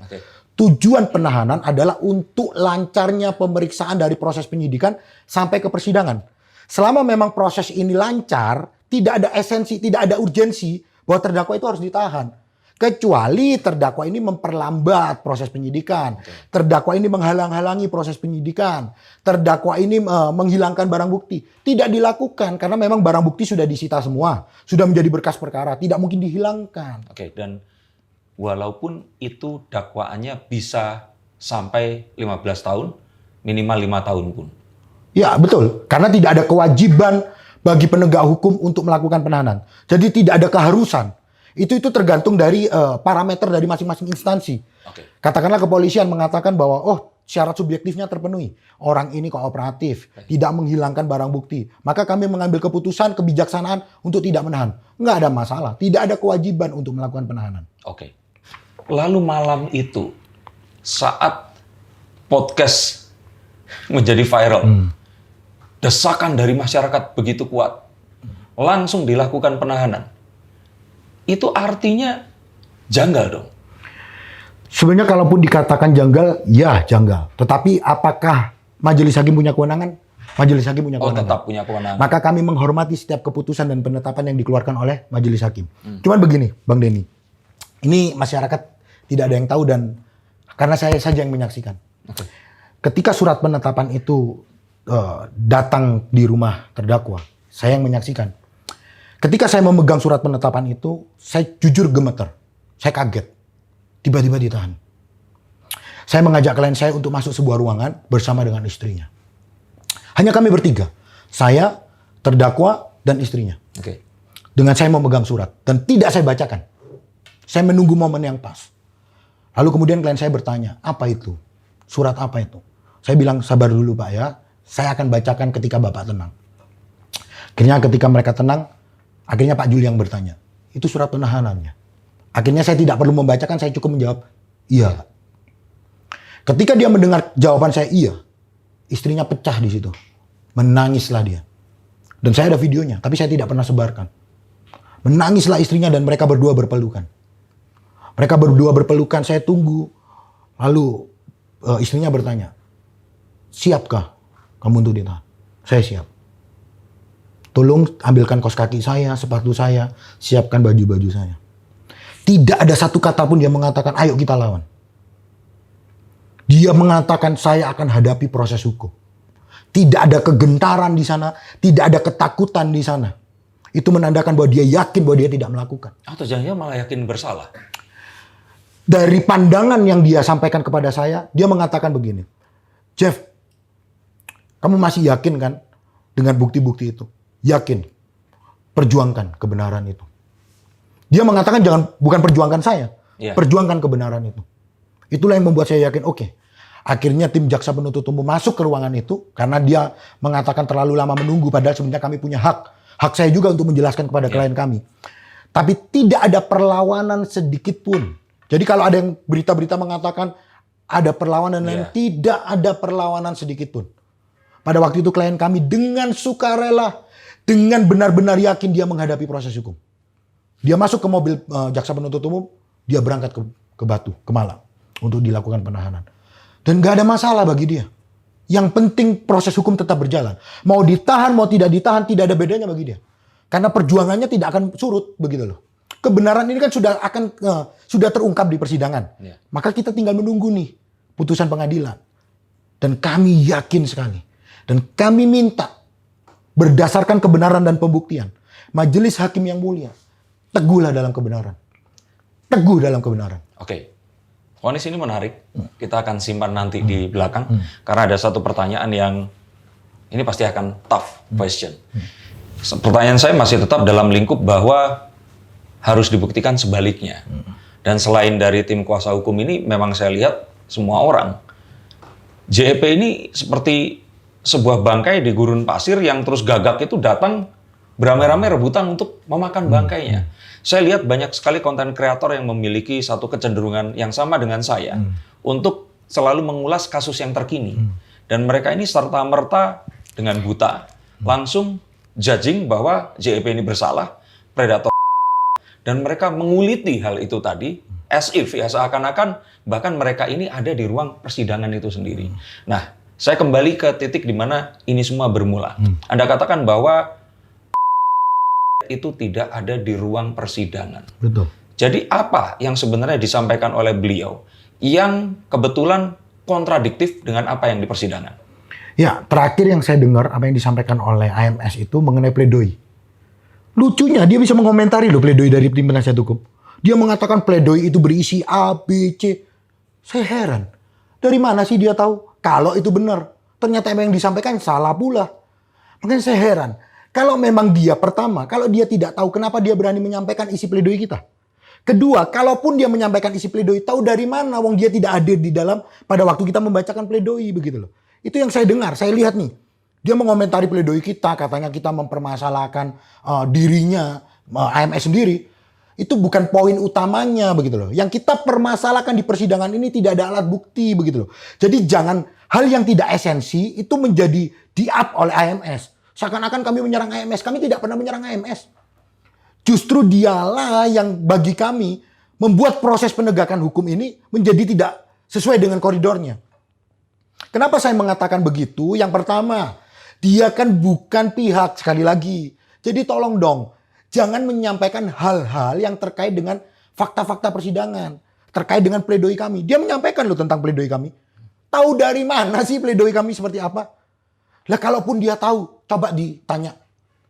tujuan penahanan adalah untuk lancarnya pemeriksaan dari proses penyidikan sampai ke persidangan. Selama memang proses ini lancar, tidak ada esensi, tidak ada urgensi bahwa terdakwa itu harus ditahan. Kecuali terdakwa ini memperlambat proses penyidikan. Terdakwa ini menghalang-halangi proses penyidikan. Terdakwa ini menghilangkan barang bukti. Tidak dilakukan karena memang barang bukti sudah disita semua. Sudah menjadi berkas perkara. Tidak mungkin dihilangkan. Oke, dan walaupun itu dakwaannya bisa sampai 15 tahun, minimal 5 tahun pun. Ya, betul. Karena tidak ada kewajiban bagi penegak hukum untuk melakukan penahanan. Jadi tidak ada keharusan. Itu tergantung dari parameter dari masing-masing instansi. Katakanlah kepolisian mengatakan bahwa syarat subjektifnya terpenuhi. Orang ini kooperatif, tidak menghilangkan barang bukti. Maka kami mengambil keputusan kebijaksanaan untuk tidak menahan. Nggak ada masalah. Tidak ada kewajiban untuk melakukan penahanan. Oke. Lalu malam itu, saat podcast menjadi viral, desakan dari masyarakat begitu kuat, langsung dilakukan penahanan. Itu artinya janggal dong. Sebenarnya kalaupun dikatakan janggal, ya janggal. Tetapi apakah majelis hakim punya kewenangan? Majelis hakim punya kewenangan. Tetap punya kewenangan. Maka kami menghormati setiap keputusan dan penetapan yang dikeluarkan oleh majelis hakim. Cuman begini, Bang Denny. Ini masyarakat tidak ada yang tahu dan karena saya saja yang menyaksikan. Ketika surat penetapan itu datang di rumah terdakwa, saya yang menyaksikan. Ketika saya memegang surat penetapan itu, saya jujur gemeter. Saya kaget. Tiba-tiba ditahan. Saya mengajak klien saya untuk masuk sebuah ruangan bersama dengan istrinya. Hanya kami bertiga. Saya, terdakwa, dan istrinya. Dengan saya memegang surat. Dan tidak saya bacakan. Saya menunggu momen yang pas. Lalu kemudian klien saya bertanya, apa itu? Surat apa itu? Saya bilang, sabar dulu Pak ya. Saya akan bacakan ketika Bapak tenang. Akhirnya ketika mereka tenang, akhirnya Pak Juli yang bertanya, itu surat penahanannya. Akhirnya saya tidak perlu membacakan, saya cukup menjawab, iya. Ketika dia mendengar jawaban saya iya, istrinya pecah di situ. Menangislah dia. Dan saya ada videonya, tapi saya tidak pernah sebarkan. Menangislah istrinya dan mereka berdua berpelukan. Mereka berdua berpelukan, saya tunggu. Lalu istrinya bertanya, siapkah kamu untuk ditahan? Saya siap. Tolong ambilkan kaos kaki saya, sepatu saya, siapkan baju-baju saya. Tidak ada satu kata pun dia mengatakan, ayo kita lawan. Dia mengatakan, saya akan hadapi proses hukum. Tidak ada kegentaran di sana, tidak ada ketakutan di sana. Itu menandakan bahwa dia yakin bahwa dia tidak melakukan. Atau jangan-jangan malah yakin bersalah. Dari pandangan yang dia sampaikan kepada saya, dia mengatakan begini, Jeff, kamu masih yakin kan dengan bukti-bukti itu? Yakin. Perjuangkan kebenaran itu. Dia mengatakan bukan perjuangkan saya. Perjuangkan kebenaran itu. Itulah yang membuat saya yakin, oke. Akhirnya tim jaksa penuntut umum masuk ke ruangan itu karena dia mengatakan terlalu lama menunggu padahal sebenarnya kami punya hak. Hak saya juga untuk menjelaskan kepada klien kami. Tapi tidak ada perlawanan sedikit pun. Jadi kalau ada yang berita-berita mengatakan ada perlawanan lain, tidak ada perlawanan sedikit pun. Pada waktu itu klien kami dengan sukarela, dengan benar-benar yakin dia menghadapi proses hukum. Dia masuk ke mobil jaksa penuntut umum, dia berangkat ke Batu, ke Malang untuk dilakukan penahanan. Dan gak ada masalah bagi dia. Yang penting proses hukum tetap berjalan. Mau ditahan, mau tidak ditahan, tidak ada bedanya bagi dia. Karena perjuangannya tidak akan surut, begitu loh. Kebenaran ini kan sudah terungkap di persidangan. Maka kita tinggal menunggu nih putusan pengadilan. Dan kami yakin sekali. Dan kami minta berdasarkan kebenaran dan pembuktian. Majelis Hakim yang mulia, teguhlah dalam kebenaran. Teguh dalam kebenaran. Oke. Vonis ini menarik, kita akan simpan nanti di belakang, karena ada satu pertanyaan yang ini pasti akan tough question. Pertanyaan saya masih tetap dalam lingkup bahwa harus dibuktikan sebaliknya. Dan selain dari tim kuasa hukum ini, memang saya lihat semua orang. JEP ini seperti sebuah bangkai di gurun pasir yang terus gagak itu datang beramai-ramai rebutan untuk memakan bangkainya. Saya lihat banyak sekali konten kreator yang memiliki satu kecenderungan yang sama dengan saya untuk selalu mengulas kasus yang terkini. Dan mereka ini serta-merta dengan buta langsung judging bahwa JEP ini bersalah, predator, dan mereka menguliti hal itu tadi as if, ya seakan-akan bahkan mereka ini ada di ruang persidangan itu sendiri. Nah, saya kembali ke titik di mana ini semua bermula. Anda katakan bahwa itu tidak ada di ruang persidangan. Betul. Jadi apa yang sebenarnya disampaikan oleh beliau yang kebetulan kontradiktif dengan apa yang di persidangan? Ya, terakhir yang saya dengar apa yang disampaikan oleh AMS itu mengenai pledoi. Lucunya dia bisa mengomentari loh pledoi dari tim penasihat hukum. Dia mengatakan pledoi itu berisi A, B, C. Saya heran. Dari mana sih dia tahu kalau itu benar? Ternyata yang disampaikan salah pula. Makanya saya heran. Kalau memang dia pertama, kalau dia tidak tahu kenapa dia berani menyampaikan isi pledoi kita. Kedua, kalaupun dia menyampaikan isi pledoi, tahu dari mana wong dia tidak hadir di dalam pada waktu kita membacakan pledoi begitu loh. Itu yang saya dengar, saya lihat nih. Dia mengomentari pledoi kita, katanya kita mempermasalahkan dirinya, AMS sendiri. Itu bukan poin utamanya begitu loh. Yang kita permasalahkan di persidangan ini tidak ada alat bukti begitu loh. Jadi jangan hal yang tidak esensi itu menjadi di-up oleh AMS. Seakan-akan kami menyerang AMS. Kami tidak pernah menyerang AMS. Justru dialah yang bagi kami membuat proses penegakan hukum ini menjadi tidak sesuai dengan koridornya. Kenapa saya mengatakan begitu? Yang pertama, dia kan bukan pihak sekali lagi. Jadi tolong dong, jangan menyampaikan hal-hal yang terkait dengan fakta-fakta persidangan. Terkait dengan pledoi kami. Dia menyampaikan loh tentang pledoi kami. Tahu dari mana sih pledoi kami seperti apa? Lah kalaupun dia tahu, coba ditanya.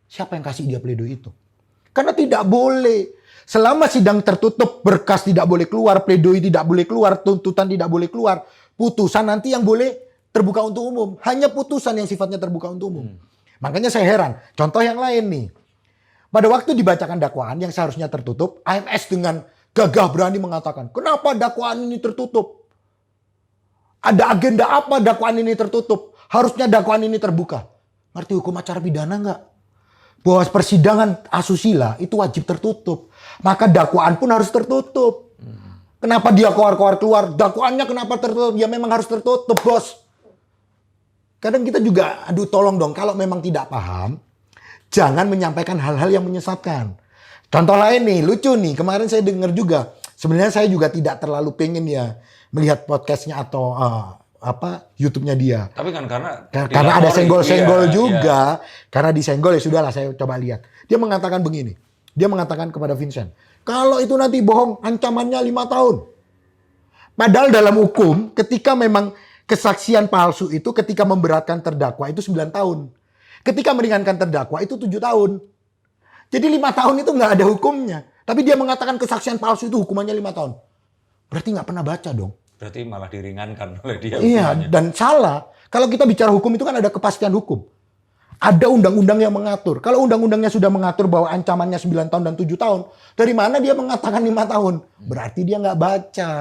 Siapa yang kasih dia pledoi itu? Karena tidak boleh. Selama sidang tertutup, berkas tidak boleh keluar, pledoi tidak boleh keluar, tuntutan tidak boleh keluar. Putusan nanti yang boleh terbuka untuk umum. Hanya putusan yang sifatnya terbuka untuk umum. Makanya saya heran. Contoh yang lain nih. Pada waktu dibacakan dakwaan yang seharusnya tertutup, AMS dengan gagah berani mengatakan, kenapa dakwaan ini tertutup? Ada agenda apa dakwaan ini tertutup? Harusnya dakwaan ini terbuka. Ngerti hukum acara pidana nggak? Bahwa persidangan asusila itu wajib tertutup. Maka dakwaan pun harus tertutup. Kenapa dia keluar? Dakwaannya kenapa tertutup? Ya memang harus tertutup, bos. Kadang kita juga, aduh tolong dong, kalau memang tidak paham, jangan menyampaikan hal-hal yang menyesatkan. Contoh lain nih, lucu nih, kemarin saya dengar juga. Sebenarnya saya juga tidak terlalu pengen ya melihat podcastnya atau YouTube-nya dia. Tapi kan karena ada senggol-senggol juga. Iya. Karena disenggol ya sudahlah, saya coba lihat. Dia mengatakan begini. Dia mengatakan kepada Vincent, kalau itu nanti bohong, ancamannya 5 tahun. Padahal dalam hukum, ketika memang kesaksian palsu itu ketika memberatkan terdakwa itu 9 tahun. Ketika meringankan terdakwa itu 7 tahun. Jadi 5 tahun itu nggak ada hukumnya. Tapi dia mengatakan kesaksian palsu itu hukumannya 5 tahun. Berarti nggak pernah baca dong. Berarti malah diringankan oleh dia. Iya, dan salah. Kalau kita bicara hukum itu kan ada kepastian hukum. Ada undang-undang yang mengatur. Kalau undang-undangnya sudah mengatur bahwa ancamannya 9 tahun dan 7 tahun. Dari mana dia mengatakan 5 tahun? Berarti dia nggak baca.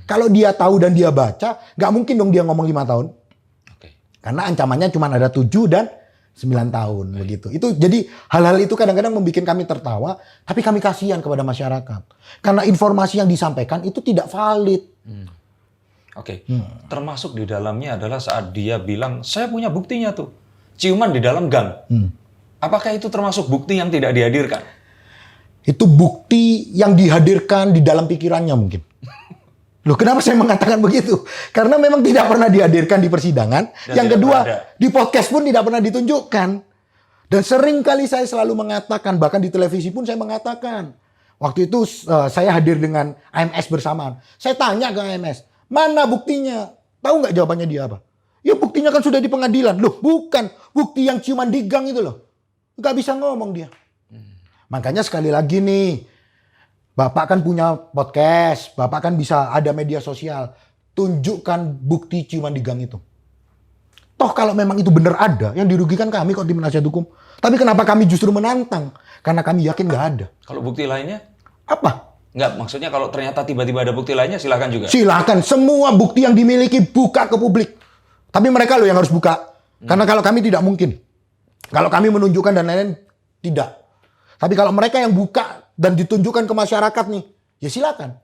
Kalau dia tahu dan dia baca, nggak mungkin dong dia ngomong 5 tahun. Oke. Karena ancamannya cuma ada 7 dan 9 tahun begitu. Itu jadi hal-hal itu kadang-kadang membuat kami tertawa, tapi kami kasihan kepada masyarakat. Karena informasi yang disampaikan itu tidak valid. Oke. Termasuk di dalamnya adalah saat dia bilang, saya punya buktinya tuh. Ciuman di dalam gang. Apakah itu termasuk bukti yang tidak dihadirkan? Itu bukti yang dihadirkan di dalam pikirannya mungkin. Loh, kenapa saya mengatakan begitu? Karena memang tidak pernah dihadirkan di persidangan. Dan yang kedua, ada. di podcast pun tidak pernah ditunjukkan. Dan sering kali saya selalu mengatakan, bahkan di televisi pun saya mengatakan. Waktu itu saya hadir dengan AMS bersamaan. Saya tanya ke AMS, mana buktinya? Tahu nggak jawabannya dia apa? Ya buktinya kan sudah di pengadilan. Loh, bukan. Bukti yang ciuman di gang itu loh. Nggak bisa ngomong dia. Makanya sekali lagi nih, Bapak kan punya podcast, Bapak kan bisa ada media sosial. Tunjukkan bukti ciuman di gang itu. Toh kalau memang itu benar ada, yang dirugikan kami kok tim penasihat hukum. Tapi kenapa kami justru menantang? Karena kami yakin nggak ada. Kalau bukti lainnya? Apa? Nggak, maksudnya kalau ternyata tiba-tiba ada bukti lainnya, silakan juga. Silakan, semua bukti yang dimiliki buka ke publik. Tapi mereka loh yang harus buka. Karena kalau kami tidak mungkin. Kalau kami menunjukkan dan lain-lain, tidak. Tapi kalau mereka yang buka dan ditunjukkan ke masyarakat nih, ya silakan.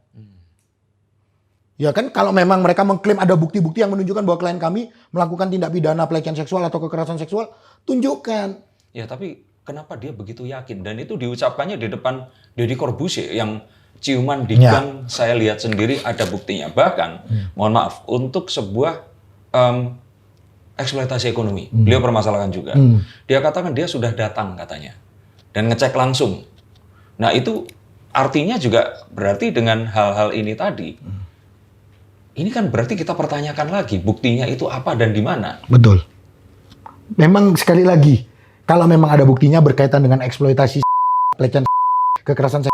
Ya kan, kalau memang mereka mengklaim ada bukti-bukti yang menunjukkan bahwa klien kami melakukan tindak pidana pelecehan seksual atau kekerasan seksual, tunjukkan. Ya, tapi kenapa dia begitu yakin? Dan itu diucapkannya di depan Deddy Corbuzier yang ciuman di gang, saya lihat sendiri ada buktinya. Bahkan, mohon maaf, untuk sebuah eksploitasi ekonomi, beliau permasalahkan juga. Dia katakan dia sudah datang katanya dan ngecek langsung. Nah, itu artinya juga berarti dengan hal-hal ini tadi, ini kan berarti kita pertanyakan lagi buktinya itu apa dan di mana. Betul. Memang sekali lagi, kalau memang ada buktinya berkaitan dengan eksploitasi pelecehan kekerasan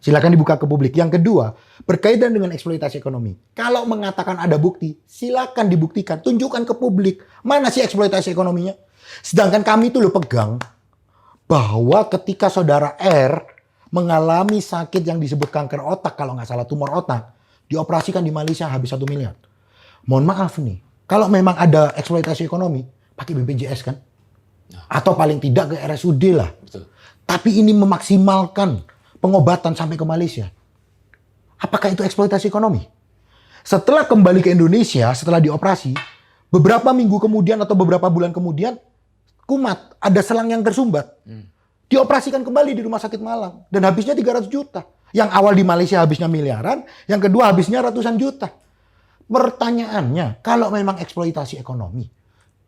silakan dibuka ke publik. Yang kedua, berkaitan dengan eksploitasi ekonomi. Kalau mengatakan ada bukti, silakan dibuktikan, tunjukkan ke publik. Mana sih eksploitasi ekonominya? Sedangkan kami itu loh pegang bahwa ketika saudara R mengalami sakit yang disebut kanker otak, kalau nggak salah tumor otak, dioperasikan di Malaysia habis 1 miliar. Mohon maaf nih, kalau memang ada eksploitasi ekonomi, pakai BPJS kan? Atau paling tidak ke RSUD lah. Betul. Tapi ini memaksimalkan pengobatan sampai ke Malaysia. Apakah itu eksploitasi ekonomi? Setelah kembali ke Indonesia, setelah dioperasi, beberapa minggu kemudian atau beberapa bulan kemudian, kumat, ada selang yang tersumbat. Dioperasikan kembali di Rumah Sakit Malang. Dan habisnya 300 juta. Yang awal di Malaysia habisnya miliaran, yang kedua habisnya ratusan juta. Pertanyaannya, kalau memang eksploitasi ekonomi,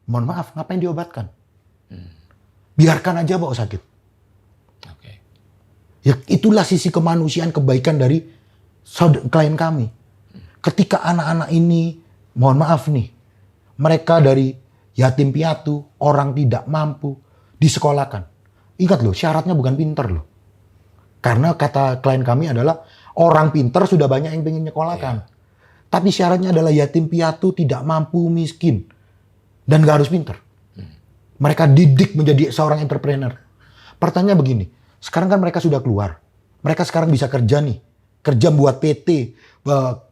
mohon maaf, ngapain diobatkan? Biarkan aja bawa sakit. Oke. Ya, itulah sisi kemanusiaan kebaikan dari klien kami. Ketika anak-anak ini, mohon maaf nih, mereka dari yatim piatu, orang tidak mampu, disekolahkan. Ingat loh, syaratnya bukan pinter loh. Karena kata klien kami adalah, orang pinter sudah banyak yang pengen nyekolahkan. Tapi syaratnya adalah yatim piatu, tidak mampu, miskin. Dan gak harus pinter. Mereka didik menjadi seorang entrepreneur. Pertanyaannya begini, sekarang kan mereka sudah keluar. Mereka sekarang bisa kerja nih. Kerja buat PT,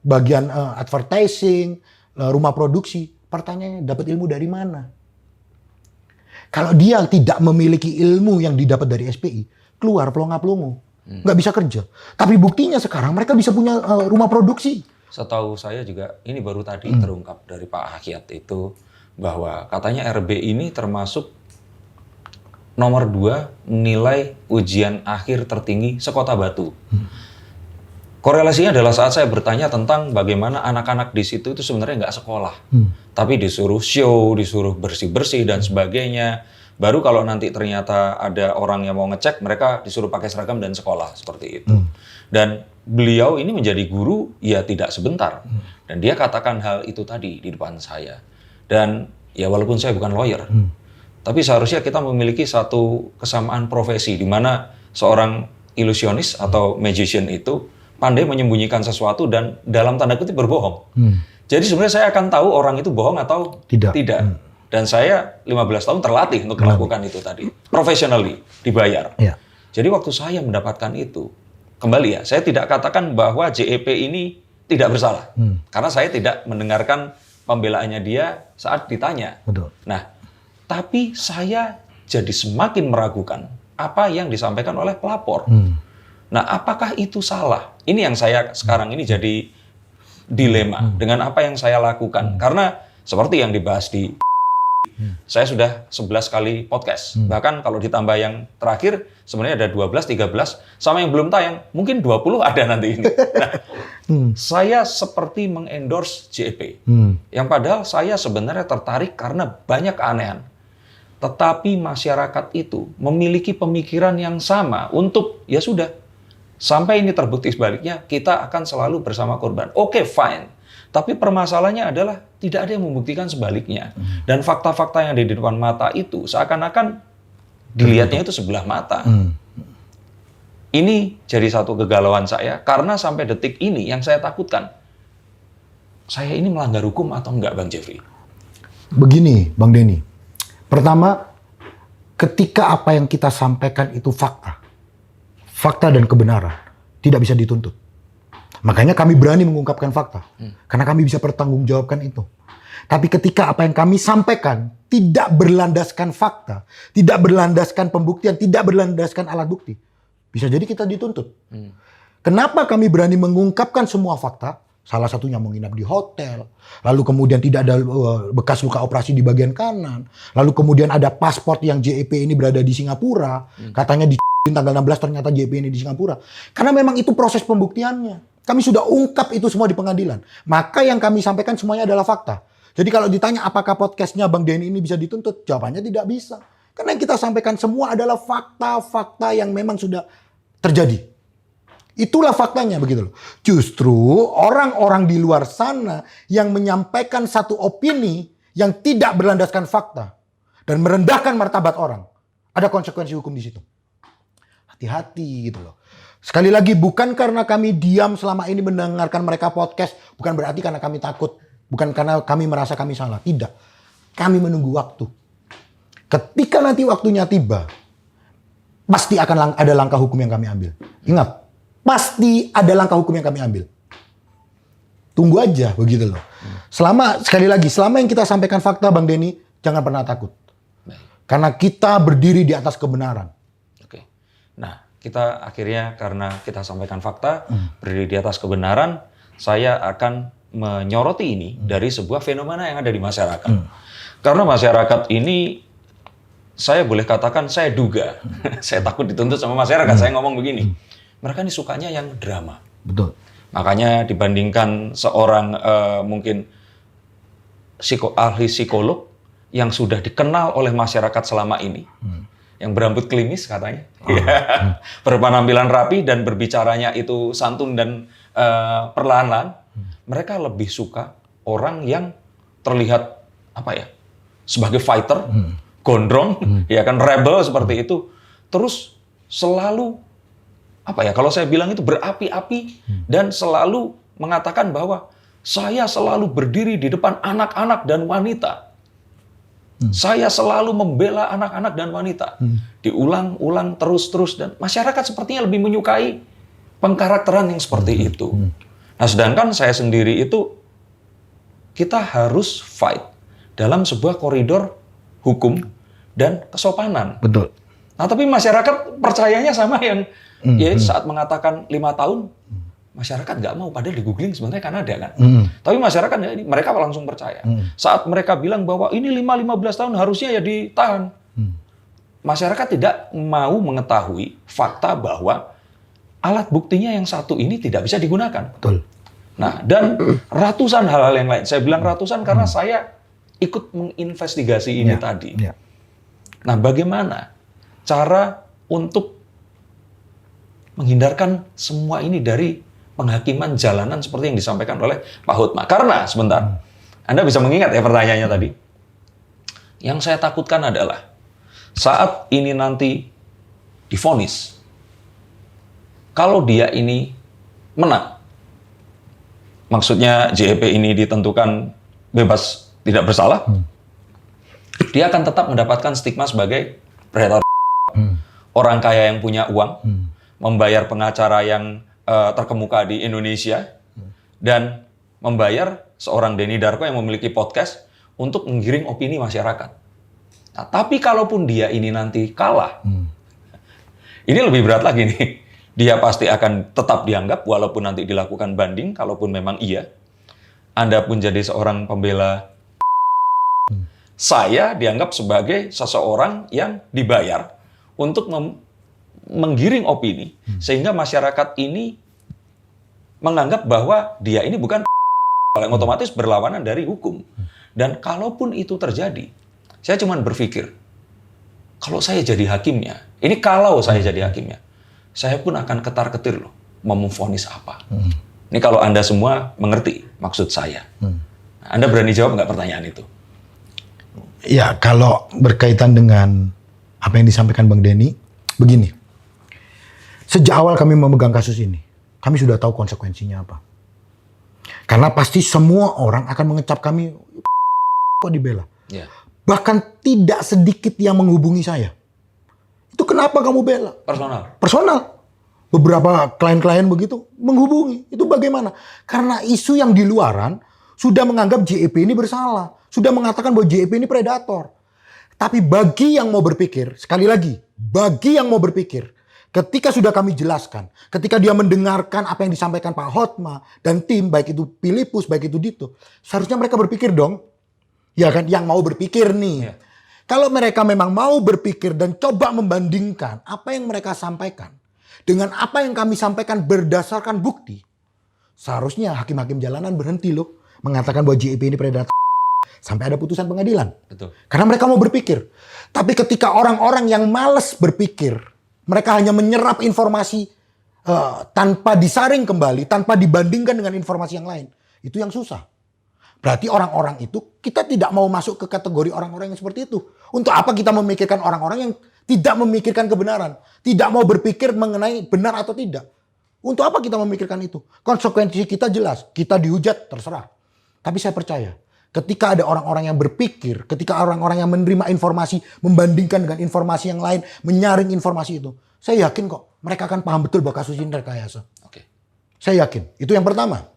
bagian advertising, rumah produksi. Pertanyaannya, dapat ilmu dari mana? Kalau dia tidak memiliki ilmu yang didapat dari SPI, keluar pelongo-pelongo. Nggak bisa kerja. Tapi buktinya sekarang mereka bisa punya rumah produksi. Setahu saya juga, ini baru tadi terungkap dari Pak Hakyat itu, bahwa katanya RB ini termasuk nomor 2 nilai ujian akhir tertinggi sekota Batu. Korelasinya adalah saat saya bertanya tentang bagaimana anak-anak di situ itu sebenarnya nggak sekolah. Tapi disuruh show, disuruh bersih-bersih dan sebagainya. Baru kalau nanti ternyata ada orang yang mau ngecek, mereka disuruh pakai seragam dan sekolah, seperti itu. Dan beliau ini menjadi guru, ya tidak sebentar. Dan dia katakan hal itu tadi di depan saya. Dan ya walaupun saya bukan lawyer, tapi seharusnya kita memiliki satu kesamaan profesi, di mana seorang ilusionis atau magician itu pandai menyembunyikan sesuatu dan dalam tanda kutip berbohong. Jadi sebenarnya saya akan tahu orang itu bohong atau tidak. Dan saya 15 tahun terlatih untuk melakukan itu tadi. Professionally, dibayar. Jadi waktu saya mendapatkan itu, kembali ya, saya tidak katakan bahwa JEP ini tidak bersalah. Karena saya tidak mendengarkan pembelaannya dia saat ditanya. Betul. Nah, tapi saya jadi semakin meragukan apa yang disampaikan oleh pelapor. Nah, apakah itu salah? Ini yang saya sekarang ini jadi dilema dengan apa yang saya lakukan. Karena seperti yang dibahas di saya sudah 11 kali podcast. Bahkan kalau ditambah yang terakhir sebenarnya ada 12, 13 sama yang belum tayang, mungkin 20 ada nanti ini. Nah, saya seperti mengendorse JEP. Yang padahal saya sebenarnya tertarik karena banyak keanehan. Tetapi masyarakat itu memiliki pemikiran yang sama untuk ya sudah sampai ini terbukti sebaliknya, kita akan selalu bersama korban. Oke, fine. Tapi permasalahannya adalah tidak ada yang membuktikan sebaliknya. Dan fakta-fakta yang ada di depan mata itu seakan-akan dilihatnya itu sebelah mata. Ini jadi satu kegalauan saya, karena sampai detik ini yang saya takutkan, saya ini melanggar hukum atau enggak, Bang Jeffrey? Begini, Bang Denny. Pertama, ketika apa yang kita sampaikan itu fakta dan kebenaran, tidak bisa dituntut. Makanya kami berani mengungkapkan fakta. Karena kami bisa pertanggungjawabkan itu. Tapi ketika apa yang kami sampaikan tidak berlandaskan fakta, tidak berlandaskan pembuktian, tidak berlandaskan alat bukti, bisa jadi kita dituntut. Kenapa kami berani mengungkapkan semua fakta? Salah satunya menginap di hotel, lalu kemudian tidak ada bekas luka operasi di bagian kanan, lalu kemudian ada paspor yang JEP ini berada di Singapura, katanya di tanggal 16 ternyata JEP ini di Singapura. Karena memang itu proses pembuktiannya. Kami sudah ungkap itu semua di pengadilan. Maka yang kami sampaikan semuanya adalah fakta. Jadi kalau ditanya apakah podcastnya Bang Denny ini bisa dituntut, jawabannya tidak bisa. Karena yang kita sampaikan semua adalah fakta-fakta yang memang sudah terjadi. Itulah faktanya begitu loh. Justru orang-orang di luar sana yang menyampaikan satu opini yang tidak berlandaskan fakta dan merendahkan martabat orang, ada konsekuensi hukum di situ. Hati-hati gitu loh. Sekali lagi, bukan karena kami diam selama ini mendengarkan mereka podcast, bukan berarti karena kami takut, bukan karena kami merasa kami salah. Tidak. Kami menunggu waktu. Ketika nanti waktunya tiba, pasti akan ada langkah hukum yang kami ambil. Ingat, pasti ada langkah hukum yang kami ambil. Tunggu aja begitu loh. Sekali lagi, selama yang kita sampaikan fakta, Bang Denny, jangan pernah takut. Karena kita berdiri di atas kebenaran. Oke. Nah, kita akhirnya karena kita sampaikan fakta, berdiri di atas kebenaran, saya akan menyoroti ini dari sebuah fenomena yang ada di masyarakat. Karena masyarakat ini, saya boleh katakan, saya duga, saya takut dituntut sama masyarakat, saya ngomong begini, mereka ini sukanya yang drama. Betul. Makanya dibandingkan seorang mungkin ahli psikolog yang sudah dikenal oleh masyarakat selama ini, yang berambut klimis katanya, berpenampilan rapi dan berbicaranya itu santun dan perlahan-lahan, mereka lebih suka orang yang terlihat apa ya, sebagai fighter, gondrong, ya kan, rebel seperti itu, terus selalu apa ya, kalau saya bilang itu berapi-api dan selalu mengatakan bahwa saya selalu berdiri di depan anak-anak dan wanita. Saya selalu membela anak-anak dan wanita. Diulang-ulang terus-terus dan masyarakat sepertinya lebih menyukai pengkarakteran yang seperti itu. Nah, sedangkan saya sendiri itu kita harus fight dalam sebuah koridor hukum dan kesopanan. Betul. Nah, tapi masyarakat percayanya sama yang ya saat mengatakan 5 tahun, masyarakat nggak mau, padahal di googling sebenarnya kan ada kan. Tapi masyarakat mereka langsung percaya. Saat mereka bilang bahwa ini 5-15 tahun harusnya ya ditahan. Masyarakat tidak mau mengetahui fakta bahwa alat buktinya yang satu ini tidak bisa digunakan. Betul. Nah, dan ratusan hal-hal yang lain. Saya bilang ratusan karena saya ikut menginvestigasi ini tadi. Nah, bagaimana cara untuk menghindarkan semua ini dari penghakiman jalanan seperti yang disampaikan oleh Pak Hotma? Karena, sebentar, Anda bisa mengingat ya pertanyaannya tadi. Yang saya takutkan adalah saat ini nanti divonis, kalau dia ini menang, maksudnya JEP ini ditentukan bebas tidak bersalah, dia akan tetap mendapatkan stigma sebagai predator, orang kaya yang punya uang, membayar pengacara yang terkemuka di Indonesia, dan membayar seorang Denny Darko yang memiliki podcast untuk menggiring opini masyarakat. Nah, tapi kalaupun dia ini nanti kalah, ini lebih berat lagi nih. Dia pasti akan tetap dianggap walaupun nanti dilakukan banding, kalaupun memang iya. Anda pun jadi seorang pembela. Saya dianggap sebagai seseorang yang dibayar untuk menggiring opini, sehingga masyarakat ini menganggap bahwa dia ini bukan yang otomatis berlawanan dari hukum. Dan kalaupun itu terjadi, saya cuma berpikir, kalau saya jadi hakimnya, ini kalau saya jadi hakimnya, saya pun akan ketar-ketir loh, mau memvonis apa. Ini kalau Anda semua mengerti maksud saya. Anda berani jawab nggak pertanyaan itu? Ya, kalau berkaitan dengan apa yang disampaikan Bang Denny, begini. Sejak awal kami memegang kasus ini, kami sudah tahu konsekuensinya apa. Karena pasti semua orang akan mengecap kami, kok dibela. Ya. Bahkan tidak sedikit yang menghubungi saya. Itu kenapa kamu bela? Personal. Beberapa klien-klien begitu menghubungi. Itu bagaimana? Karena isu yang di luaran sudah menganggap JEP ini bersalah. Sudah mengatakan bahwa JEP ini predator. Tapi bagi yang mau berpikir, sekali lagi, bagi yang mau berpikir, ketika sudah kami jelaskan, ketika dia mendengarkan apa yang disampaikan Pak Hotma dan tim, baik itu Filipus, baik itu Dito, seharusnya mereka berpikir dong. Ya kan, yang mau berpikir nih. Kalau mereka memang mau berpikir dan coba membandingkan apa yang mereka sampaikan dengan apa yang kami sampaikan berdasarkan bukti, seharusnya hakim-hakim jalanan berhenti loh mengatakan bahwa JEP ini predator sampai ada putusan pengadilan. Betul. Karena mereka mau berpikir. Tapi ketika orang-orang yang malas berpikir, mereka hanya menyerap informasi tanpa disaring kembali, tanpa dibandingkan dengan informasi yang lain. Itu yang susah. Berarti orang-orang itu, kita tidak mau masuk ke kategori orang-orang yang seperti itu. Untuk apa kita memikirkan orang-orang yang tidak memikirkan kebenaran? Tidak mau berpikir mengenai benar atau tidak. Untuk apa kita memikirkan itu? Konsekuensi kita jelas. Kita dihujat, terserah. Tapi saya percaya, ketika ada orang-orang yang berpikir, ketika orang-orang yang menerima informasi, membandingkan dengan informasi yang lain, menyaring informasi itu, saya yakin kok mereka akan paham betul bahwa kasus ini rekayasa. Oke. Saya yakin. Itu yang pertama.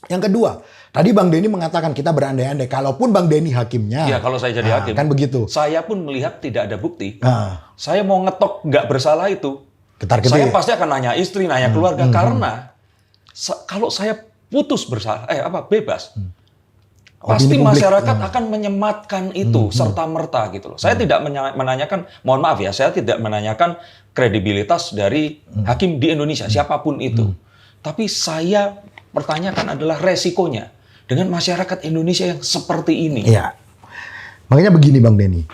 Yang kedua, tadi Bang Denny mengatakan kita berandai-andai. Kalaupun Bang Denny hakimnya. Ya, kalau saya jadi hakim. Kan begitu. Saya pun melihat tidak ada bukti. Saya mau ngetok nggak bersalah itu. Ketar-ketir. Saya pasti akan nanya istri, nanya keluarga. Karena kalau saya putus bersalah, bebas. Pasti masyarakat akan menyematkan itu serta-merta gitu loh. Saya tidak menanyakan, mohon maaf ya, saya tidak menanyakan kredibilitas dari hakim di Indonesia, siapapun itu. Tapi saya pertanyakan adalah resikonya dengan masyarakat Indonesia yang seperti ini. Iya. Makanya begini Bang Denny.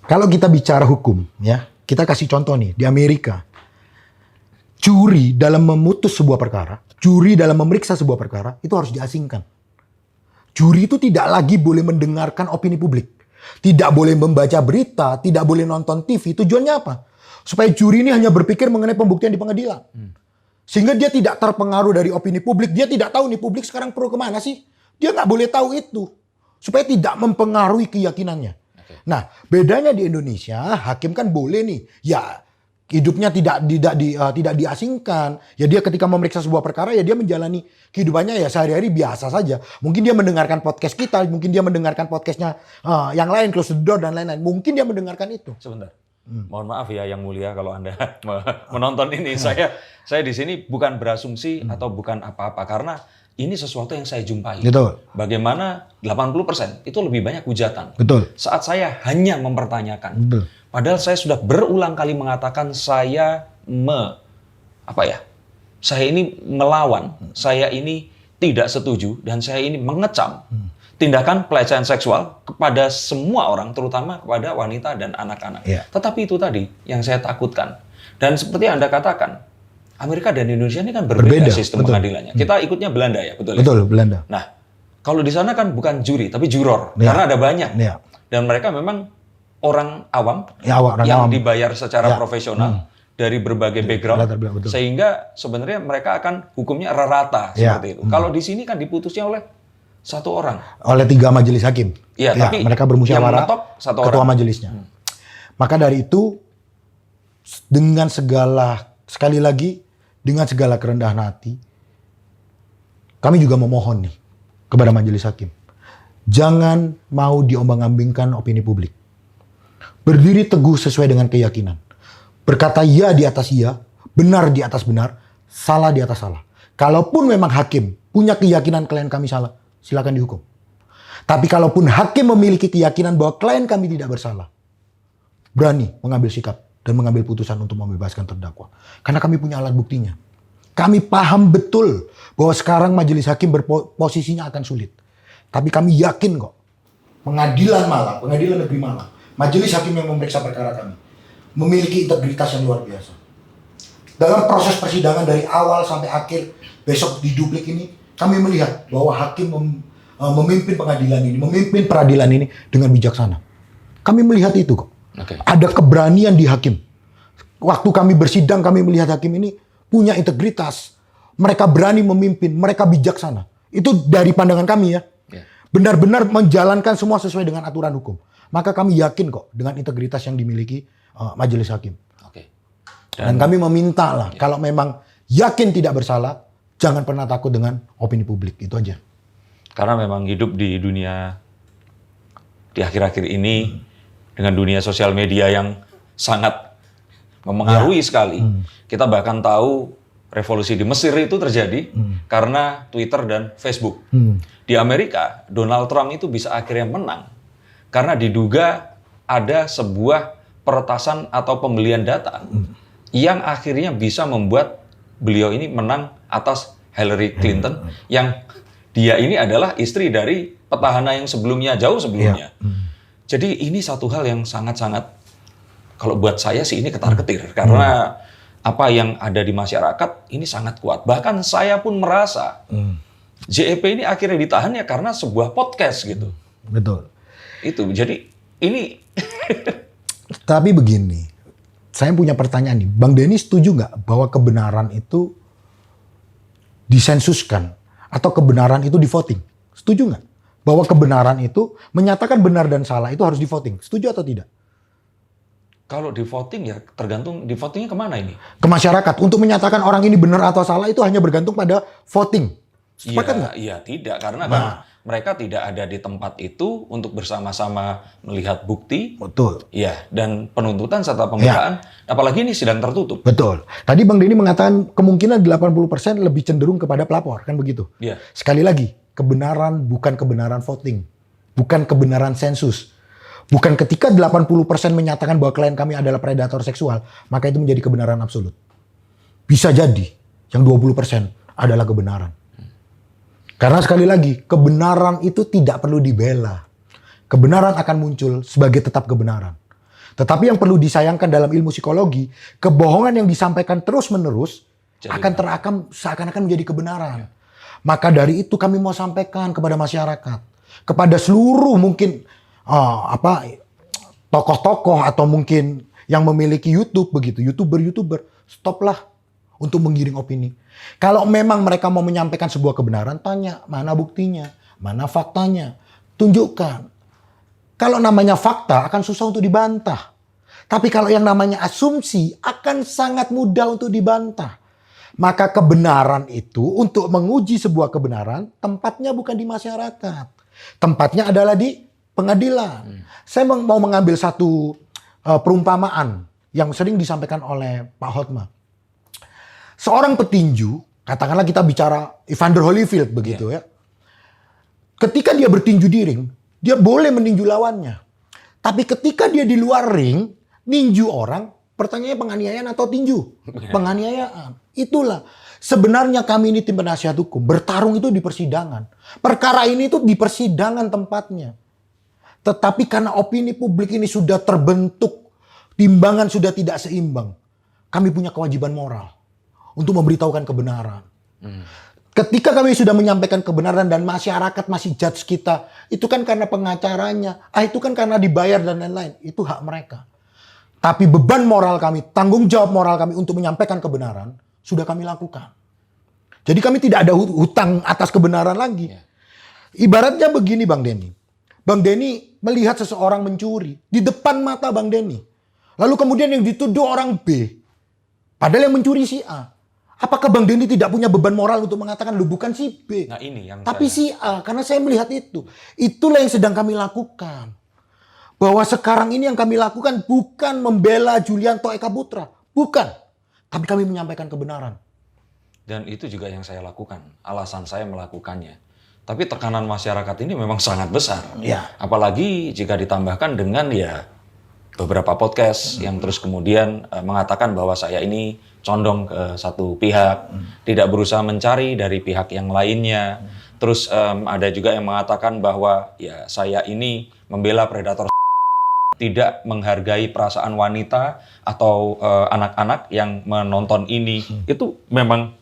Kalau kita bicara hukum, ya, kita kasih contoh nih di Amerika. Juri dalam memutus sebuah perkara, juri dalam memeriksa sebuah perkara itu harus diasingkan. Juri itu tidak lagi boleh mendengarkan opini publik. Tidak boleh membaca berita, tidak boleh nonton TV. Tujuannya apa? Supaya juri ini hanya berpikir mengenai pembuktian di pengadilan. Sehingga dia tidak terpengaruh dari opini publik. Dia tidak tahu nih publik sekarang pro kemana sih. Dia nggak boleh tahu itu. Supaya tidak mempengaruhi keyakinannya. Nah, bedanya di Indonesia, hakim kan boleh nih. Ya, hidupnya tidak diasingkan. Ya dia ketika memeriksa sebuah perkara, ya dia menjalani kehidupannya ya sehari-hari biasa saja. Mungkin dia mendengarkan podcast kita, mungkin dia mendengarkan podcastnya yang lain, Close the Door dan lain-lain. Mungkin dia mendengarkan itu. Sebentar. Mohon maaf ya yang mulia kalau Anda menonton ini. Saya di sini bukan berasumsi atau bukan apa-apa. Karena ini sesuatu yang saya jumpai. Betul. Bagaimana 80% itu lebih banyak hujatan. Betul. Saat saya hanya mempertanyakan. Betul. Padahal saya sudah berulang kali mengatakan saya saya ini melawan, saya ini tidak setuju, dan saya ini mengecam tindakan pelecehan seksual kepada semua orang, terutama kepada wanita dan anak-anak. Yeah. Tetapi itu tadi yang saya takutkan. Dan seperti Anda katakan, Amerika dan Indonesia ini kan berbeda sistem pengadilannya. Kita ikutnya Belanda ya, betul? Betul, Belanda. Nah, kalau di sana kan bukan juri, tapi juror. Yeah. Karena ada banyak. Yeah. Dan mereka memang orang awam orang yang awam dibayar secara profesional dari berbagai background, betul. sehingga sebenarnya mereka akan hukumnya rata seperti itu. Kalau di sini kan diputusnya oleh satu orang, oleh 3 majelis hakim. Ya, tapi mereka bermusyawarah satu ketua orang. majelisnya. Maka dari itu dengan segala kerendahan hati, kami juga memohon nih kepada majelis hakim. Jangan mau diombang-ambingkan opini publik. Berdiri teguh sesuai dengan keyakinan. Berkata ya di atas ya, benar di atas benar, salah di atas salah. Kalaupun memang hakim punya keyakinan klien kami salah, silakan dihukum. Tapi kalaupun hakim memiliki keyakinan bahwa klien kami tidak bersalah, berani mengambil sikap dan mengambil putusan untuk membebaskan terdakwa. Karena kami punya alat buktinya. Kami paham betul bahwa sekarang majelis hakim posisinya akan sulit. Tapi kami yakin kok, pengadilan negeri Malang, majelis hakim yang memeriksa perkara kami, memiliki integritas yang luar biasa. Dalam proses persidangan dari awal sampai akhir, besok di duplik ini, kami melihat bahwa hakim memimpin pengadilan ini, memimpin peradilan ini dengan bijaksana. Kami melihat itu kok. Okay. Ada keberanian di hakim. Waktu kami bersidang, kami melihat hakim ini punya integritas. Mereka berani memimpin, mereka bijaksana. Itu dari pandangan kami ya. Benar-benar menjalankan semua sesuai dengan aturan hukum. Maka kami yakin kok dengan integritas yang dimiliki majelis hakim. Oke. Dan kami meminta lah, kalau memang yakin tidak bersalah, jangan pernah takut dengan opini publik. Itu aja. Karena memang hidup di dunia, di akhir-akhir ini, dengan dunia sosial media yang sangat memengaruhi sekali. Kita bahkan tahu revolusi di Mesir itu terjadi karena Twitter dan Facebook. Di Amerika, Donald Trump itu bisa akhirnya menang karena diduga ada sebuah peretasan atau pembelian data yang akhirnya bisa membuat beliau ini menang atas Hillary Clinton yang dia ini adalah istri dari petahana yang sebelumnya, jauh sebelumnya. Jadi ini satu hal yang sangat-sangat, kalau buat saya sih ini ketar-ketir karena apa yang ada di masyarakat ini sangat kuat. Bahkan saya pun merasa JEP ini akhirnya ditahan ya karena sebuah podcast gitu. Betul. Itu, jadi ini... Tapi begini, saya punya pertanyaan nih. Bang Denny setuju nggak bahwa kebenaran itu disensuskan atau kebenaran itu di voting? Setuju nggak? Bahwa kebenaran itu menyatakan benar dan salah itu harus di voting. Setuju atau tidak? Kalau di voting ya tergantung di votingnya kemana ini? Ke masyarakat. Untuk menyatakan orang ini benar atau salah itu hanya bergantung pada voting. Sepakat nggak? Iya, tidak. Karena kan mereka tidak ada di tempat itu untuk bersama-sama melihat bukti. Betul. Iya, dan penuntutan serta pembelaan. Apalagi ini sidang tertutup. Betul. Tadi Bang Denny mengatakan kemungkinan 80% lebih cenderung kepada pelapor. Kan begitu? Iya. Sekali lagi, kebenaran bukan kebenaran voting. Bukan kebenaran sensus. Bukan ketika 80% menyatakan bahwa klien kami adalah predator seksual, maka itu menjadi kebenaran absolut. Bisa jadi yang 20% adalah kebenaran. Karena sekali lagi, kebenaran itu tidak perlu dibela. Kebenaran akan muncul sebagai tetap kebenaran. Tetapi yang perlu disayangkan dalam ilmu psikologi, kebohongan yang disampaikan terus-menerus akan terakam seakan-akan menjadi kebenaran. Maka dari itu kami mau sampaikan kepada masyarakat, kepada seluruh mungkin tokoh-tokoh atau mungkin yang memiliki YouTube begitu, YouTuber, stoplah untuk menggiring opini. Kalau memang mereka mau menyampaikan sebuah kebenaran, tanya mana buktinya, mana faktanya, tunjukkan. Kalau namanya fakta akan susah untuk dibantah. Tapi kalau yang namanya asumsi akan sangat mudah untuk dibantah. Maka kebenaran itu untuk menguji sebuah kebenaran tempatnya bukan di masyarakat. Tempatnya adalah di pengadilan. Saya mau mengambil satu perumpamaan yang sering disampaikan oleh Pak Hotma. Seorang petinju, katakanlah kita bicara Evander Holyfield begitu ya. Ketika dia bertinju di ring, dia boleh meninju lawannya. Tapi ketika dia di luar ring, ninju orang, pertanyaannya penganiayaan atau tinju? Penganiayaan. Itulah. Sebenarnya kami ini tim penasihat hukum, bertarung itu di persidangan. Perkara ini itu di persidangan tempatnya. Tetapi karena opini publik ini sudah terbentuk, timbangan sudah tidak seimbang, kami punya kewajiban moral untuk memberitahukan kebenaran. Ketika kami sudah menyampaikan kebenaran dan masyarakat masih judge kita, itu kan karena pengacaranya, itu kan karena dibayar dan lain-lain, itu hak mereka. Tapi beban moral kami, tanggung jawab moral kami untuk menyampaikan kebenaran, sudah kami lakukan. Jadi kami tidak ada hutang atas kebenaran lagi. Ibaratnya begini Bang Denny. Bang Denny melihat seseorang mencuri di depan mata Bang Denny. Lalu kemudian yang dituduh orang B. Padahal yang mencuri si A. Apakah Bang Denny tidak punya beban moral untuk mengatakan lu bukan si B, Nah ini yang tapi saya... si A? Karena saya melihat itu. Itulah yang sedang kami lakukan. Bahwa sekarang ini yang kami lakukan bukan membela Julianto Eka Putra. Bukan. Tapi kami menyampaikan kebenaran. Dan itu juga yang saya lakukan. Alasan saya melakukannya. Tapi tekanan masyarakat ini memang sangat besar. Ya. Apalagi jika ditambahkan dengan ya beberapa podcast yang terus kemudian mengatakan bahwa saya ini condong ke satu pihak, tidak berusaha mencari dari pihak yang lainnya. Terus ada juga yang mengatakan bahwa ya saya ini membela predator, tidak menghargai perasaan wanita atau anak-anak yang menonton ini. Itu memang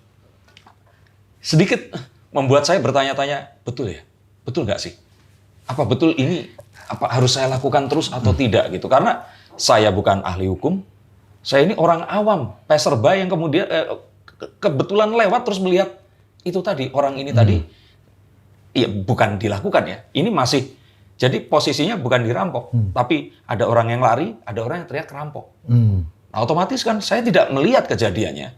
sedikit membuat saya bertanya-tanya, betul ya? Betul nggak sih? Apa betul ini apa harus saya lakukan terus atau tidak gitu? Karena saya bukan ahli hukum, saya ini orang awam, peserba yang kemudian kebetulan lewat terus melihat itu tadi, orang ini tadi, ya bukan dilakukan ya. Ini masih, jadi posisinya bukan dirampok, tapi ada orang yang lari, ada orang yang teriak rampok. Nah, otomatis kan saya tidak melihat kejadiannya.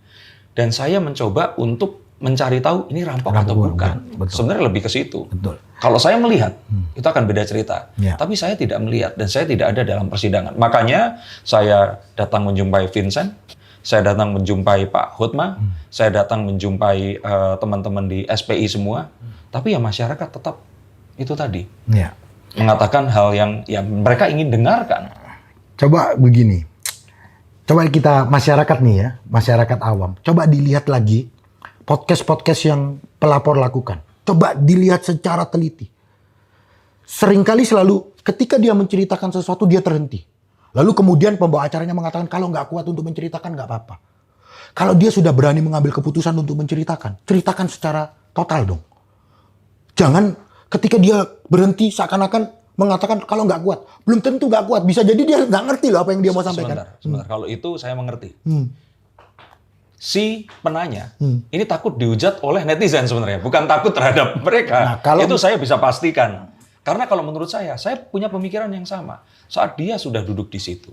Dan saya mencoba untuk mencari tahu ini rampok atau bukan. Sebenarnya lebih ke situ. Betul. Kalau saya melihat, itu akan beda cerita. Ya. Tapi saya tidak melihat dan saya tidak ada dalam persidangan. Makanya saya datang menjumpai Vincent, saya datang menjumpai Pak Hotma, saya datang menjumpai teman-teman di SPI semua. Tapi ya masyarakat tetap itu tadi. Ya. Mengatakan hal yang ya mereka ingin dengarkan. Coba begini. Coba kita masyarakat nih ya, masyarakat awam. Coba dilihat lagi podcast-podcast yang pelapor lakukan. Coba dilihat secara teliti. Seringkali selalu ketika dia menceritakan sesuatu dia terhenti. Lalu kemudian pembawa acaranya mengatakan kalau nggak kuat untuk menceritakan nggak apa-apa. Kalau dia sudah berani mengambil keputusan untuk menceritakan, ceritakan secara total dong. Jangan ketika dia berhenti seakan-akan mengatakan kalau nggak kuat. Belum tentu nggak kuat. Bisa jadi dia nggak ngerti loh apa yang dia mau sampaikan. Sebentar. Kalau itu saya mengerti. Si penanya ini takut dihujat oleh netizen sebenarnya, bukan takut terhadap mereka. Nah, itu saya bisa pastikan. Karena kalau menurut saya punya pemikiran yang sama. Saat dia sudah duduk di situ,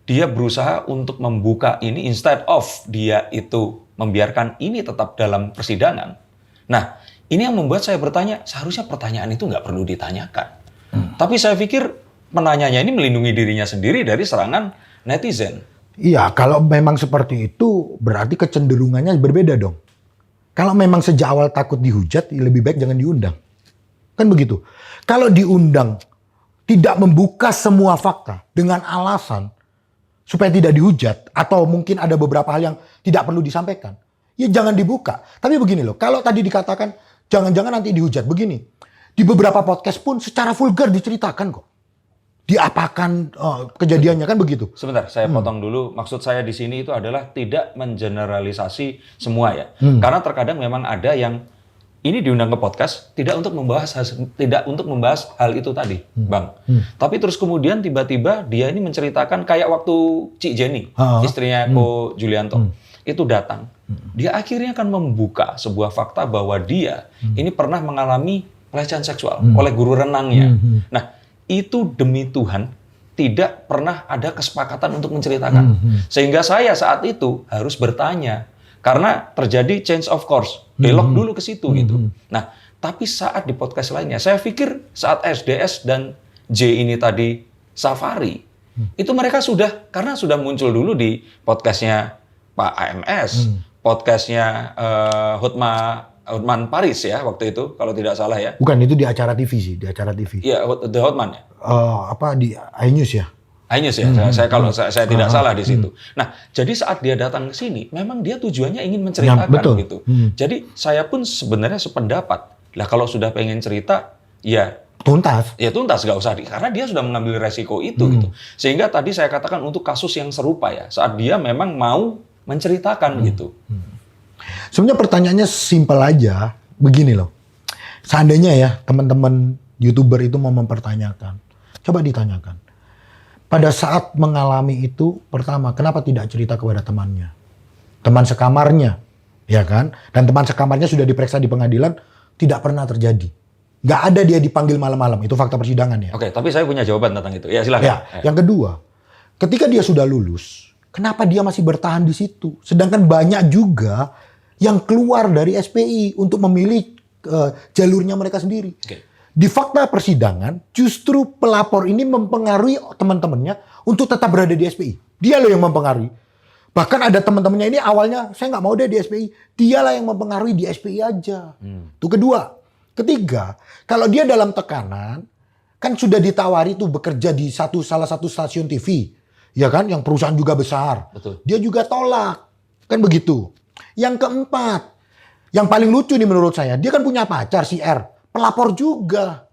dia berusaha untuk membuka ini instead of dia itu membiarkan ini tetap dalam persidangan. Nah, ini yang membuat saya bertanya, seharusnya pertanyaan itu nggak perlu ditanyakan. Tapi saya pikir penanyanya ini melindungi dirinya sendiri dari serangan netizen. Iya, kalau memang seperti itu berarti kecenderungannya berbeda dong. Kalau memang sejak awal takut dihujat, lebih baik jangan diundang. Kan begitu. Kalau diundang, tidak membuka semua fakta dengan alasan supaya tidak dihujat, atau mungkin ada beberapa hal yang tidak perlu disampaikan, ya jangan dibuka. Tapi begini loh, kalau tadi dikatakan jangan-jangan nanti dihujat, begini. Di beberapa podcast pun secara vulgar diceritakan kok. Diapakan kejadiannya, kan begitu. Sebentar, saya potong dulu. Maksud saya di sini itu adalah tidak mengeneralisasi semua ya. Karena terkadang memang ada yang ini diundang ke podcast tidak untuk membahas hal itu tadi, Bang. Tapi terus kemudian tiba-tiba dia ini menceritakan kayak waktu Cik Jenny, istrinya Ko Julianto, itu datang. Dia akhirnya akan membuka sebuah fakta bahwa dia ini pernah mengalami pelecehan seksual oleh guru renangnya. Nah, itu demi Tuhan tidak pernah ada kesepakatan untuk menceritakan. Sehingga saya saat itu harus bertanya. Karena terjadi change of course. Belok dulu ke situ gitu. Nah, tapi saat di podcast lainnya, saya pikir saat SDS dan J ini tadi safari, itu mereka karena sudah muncul dulu di podcastnya Pak AMS, podcastnya Hotman Paris ya waktu itu kalau tidak salah ya. Bukan, itu di acara TV sih, di acara TV. Iya, The Hotman ya. Di iNews ya. iNews ya. Saya tidak salah di situ. Nah, jadi saat dia datang ke sini, memang dia tujuannya ingin menceritakan gitu. Jadi saya pun sebenarnya sependapat. Lah kalau sudah pengen cerita, ya tuntas. Ya tuntas, nggak usah karena dia sudah mengambil resiko itu gitu. Sehingga tadi saya katakan untuk kasus yang serupa ya, saat dia memang mau menceritakan gitu. Sebenarnya pertanyaannya simpel aja, begini loh. Seandainya ya teman-teman YouTuber itu mau mempertanyakan, coba ditanyakan. Pada saat mengalami itu, pertama, kenapa tidak cerita kepada temannya? Teman sekamarnya, ya kan? Dan teman sekamarnya sudah diperiksa di pengadilan, tidak pernah terjadi. Nggak ada dia dipanggil malam-malam, itu fakta persidangan ya. Oke, tapi saya punya jawaban tentang itu. Ya silakan. Ya. Yang kedua, ketika dia sudah lulus, Kenapa dia masih bertahan di situ? Sedangkan banyak juga yang keluar dari SPI untuk memilih jalurnya mereka sendiri. Oke. Di fakta persidangan, justru pelapor ini mempengaruhi teman-temannya untuk tetap berada di SPI. Dia loh yang mempengaruhi. Bahkan ada teman-temannya ini awalnya, saya nggak mau deh di SPI. Dialah yang mempengaruhi di SPI aja. Itu kedua. Ketiga, kalau dia dalam tekanan, kan sudah ditawari tuh bekerja di salah satu stasiun TV. Ya kan, yang perusahaan juga besar. Betul. Dia juga tolak. Kan begitu. Yang keempat, yang paling lucu nih menurut saya, dia kan punya pacar si R. Pelapor juga.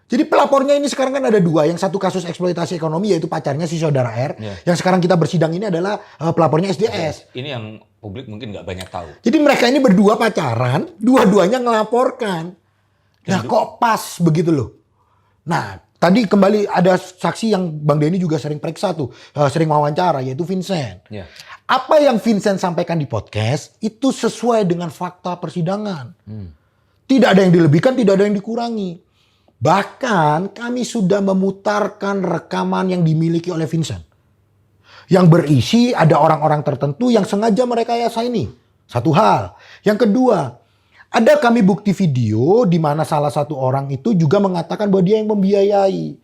Jadi pelapornya ini sekarang kan ada dua. Yang satu kasus eksploitasi ekonomi yaitu pacarnya si saudara R. Yang sekarang kita bersidang ini adalah pelapornya SDS. Ini yang publik mungkin nggak banyak tahu. Jadi mereka ini berdua pacaran, dua-duanya ngelaporkan. Nah kok pas begitu loh. Nah tadi kembali ada saksi yang Bang Denny juga sering periksa tuh. Sering wawancara yaitu Vincent. Ya. Apa yang Vincent sampaikan di podcast itu sesuai dengan fakta persidangan. Tidak ada yang dilebihkan, tidak ada yang dikurangi. Bahkan kami sudah memutarkan rekaman yang dimiliki oleh Vincent. Yang berisi ada orang-orang tertentu yang sengaja merekayasa ini. Satu hal. Yang kedua, ada kami bukti video di mana salah satu orang itu juga mengatakan bahwa dia yang membiayai.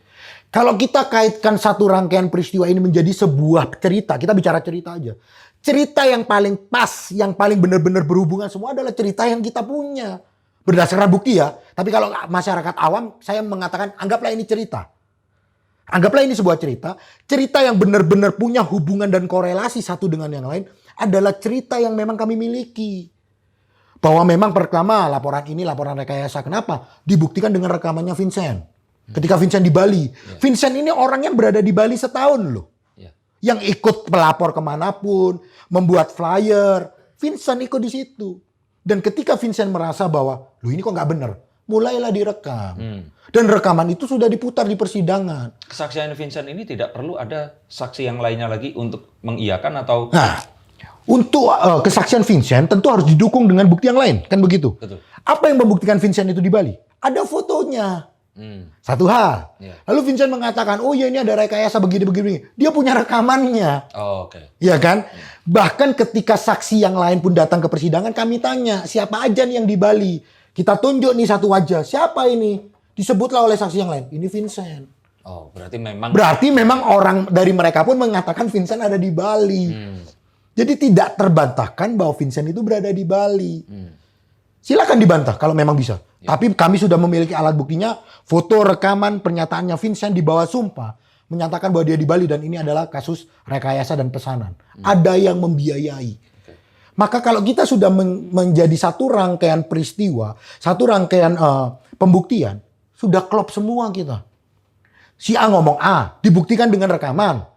Kalau kita kaitkan satu rangkaian peristiwa ini menjadi sebuah cerita, kita bicara cerita aja. Cerita yang paling pas, yang paling benar-benar berhubungan semua adalah cerita yang kita punya. Berdasarkan bukti ya. Tapi kalau masyarakat awam, saya mengatakan anggaplah ini cerita. Anggaplah ini sebuah cerita. Cerita yang benar-benar punya hubungan dan korelasi satu dengan yang lain adalah cerita yang memang kami miliki. Bahwa memang pertama laporan ini laporan rekayasa. Kenapa? Dibuktikan dengan rekamannya Vincent. Ketika Vincent di Bali. Vincent ini orang yang berada di Bali setahun loh. Yang ikut pelapor kemanapun. Membuat flyer. Vincent ikut di situ. Dan ketika Vincent merasa bahwa, loh ini kok nggak bener, mulailah direkam. Dan rekaman itu sudah diputar di persidangan. Kesaksian Vincent ini tidak perlu ada saksi yang lainnya lagi untuk mengiyakan atau... Nah, untuk kesaksian Vincent tentu harus didukung dengan bukti yang lain, kan begitu? Betul. Apa yang membuktikan Vincent itu di Bali? Ada fotonya. Satu hal. Lalu Vincent mengatakan, oh ya ini ada rekayasa begini. Dia punya rekamannya. Oh, oke. Iya kan? Bahkan ketika saksi yang lain pun datang ke persidangan, kami tanya, siapa aja nih yang di Bali? Kita tunjuk nih satu wajah. Siapa ini? Disebutlah oleh saksi yang lain. Ini Vincent. Oh, berarti memang orang dari mereka pun mengatakan Vincent ada di Bali. Jadi tidak terbantahkan bahwa Vincent itu berada di Bali. Silakan dibantah kalau memang bisa. Tapi kami sudah memiliki alat buktinya, foto, rekaman, pernyataannya Vincent di bawah sumpah menyatakan bahwa dia di Bali dan ini adalah kasus rekayasa dan pesanan. Ada yang membiayai. Maka kalau kita sudah menjadi satu rangkaian peristiwa, satu rangkaian pembuktian, sudah klop semua kita. Si A ngomong A, dibuktikan dengan rekaman.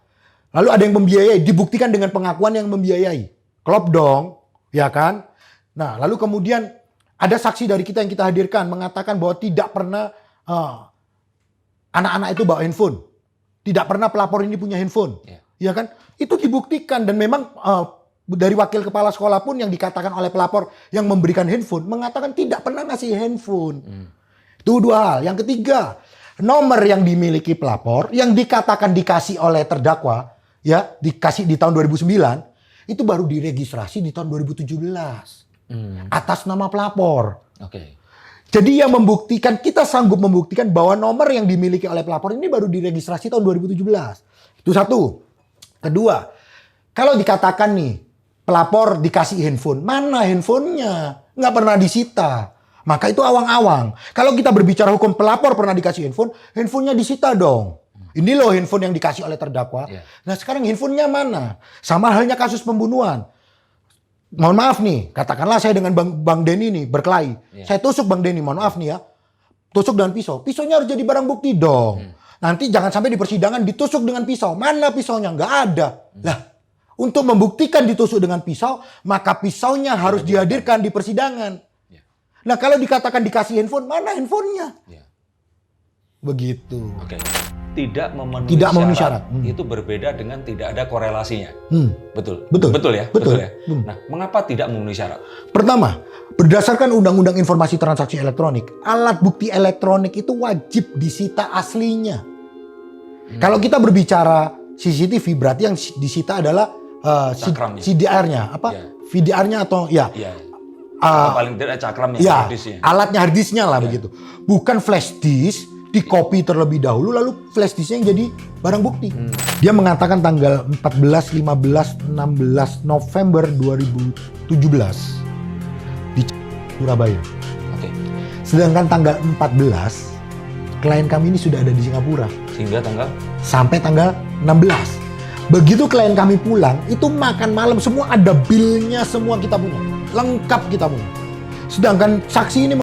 Lalu ada yang membiayai, dibuktikan dengan pengakuan yang membiayai. Klop dong, ya kan? Nah, lalu kemudian ada saksi dari kita yang kita hadirkan mengatakan bahwa tidak pernah anak-anak itu bawa handphone. Tidak pernah pelapor ini punya handphone. Ya kan? Itu dibuktikan dan memang dari wakil kepala sekolah pun yang dikatakan oleh pelapor yang memberikan handphone mengatakan tidak pernah ngasih handphone. Itu dua hal. Yang ketiga, nomor yang dimiliki pelapor yang dikatakan dikasih oleh terdakwa, ya, dikasih di tahun 2009, itu baru diregistrasi di tahun 2017. Atas nama pelapor. Oke. Jadi yang membuktikan, kita sanggup membuktikan bahwa nomor yang dimiliki oleh pelapor ini baru diregistrasi tahun 2017. Itu satu. Kedua, kalau dikatakan nih, pelapor dikasih handphone, mana handphonenya? Nggak pernah disita. Maka itu awang-awang. Kalau kita berbicara hukum pelapor pernah dikasih handphone, handphonenya disita dong. Ini loh handphone yang dikasih oleh terdakwa. Nah sekarang handphonenya mana? Sama halnya kasus pembunuhan. Mohon maaf nih, katakanlah saya dengan Bang Denny nih berkelahi. Saya tusuk Bang Denny, mohon maaf nih ya. Tusuk dengan pisau. Pisaunya harus jadi barang bukti dong. Nanti jangan sampai di persidangan ditusuk dengan pisau. Mana pisaunya? Nggak ada. Lah, untuk membuktikan ditusuk dengan pisau, maka pisaunya harus dihadirkan di persidangan. Nah kalau dikatakan dikasih handphone, mana handphonenya? Begitu. Oke. Tidak memenuhi syarat. Itu berbeda dengan tidak ada korelasinya. Betul. Betul ya? Betul ya? Nah, mengapa tidak memenuhi syarat? Pertama, berdasarkan Undang-Undang Informasi Transaksi Elektronik, alat bukti elektronik itu wajib disita aslinya. Kalau kita berbicara CCTV, berarti yang disita adalah Cakramnya. CDR-nya apa? Iya. VDR-nya atau ya Iya. Ah, Paling tidak cakramnya, ya, harddisknya. alatnya hard disknya lah begitu. Bukan flash disk, di copy terlebih dahulu lalu flash disknya yang jadi barang bukti. Dia mengatakan tanggal 14, 15, 16 November 2017 di Surabaya. Oke. Sedangkan tanggal 14 klien kami ini sudah ada di Singapura Sehingga tanggal sampai tanggal 16. Begitu klien kami pulang, itu makan malam semua ada bill-nya, semua kita punya. Lengkap kita punya. Sedangkan saksi ini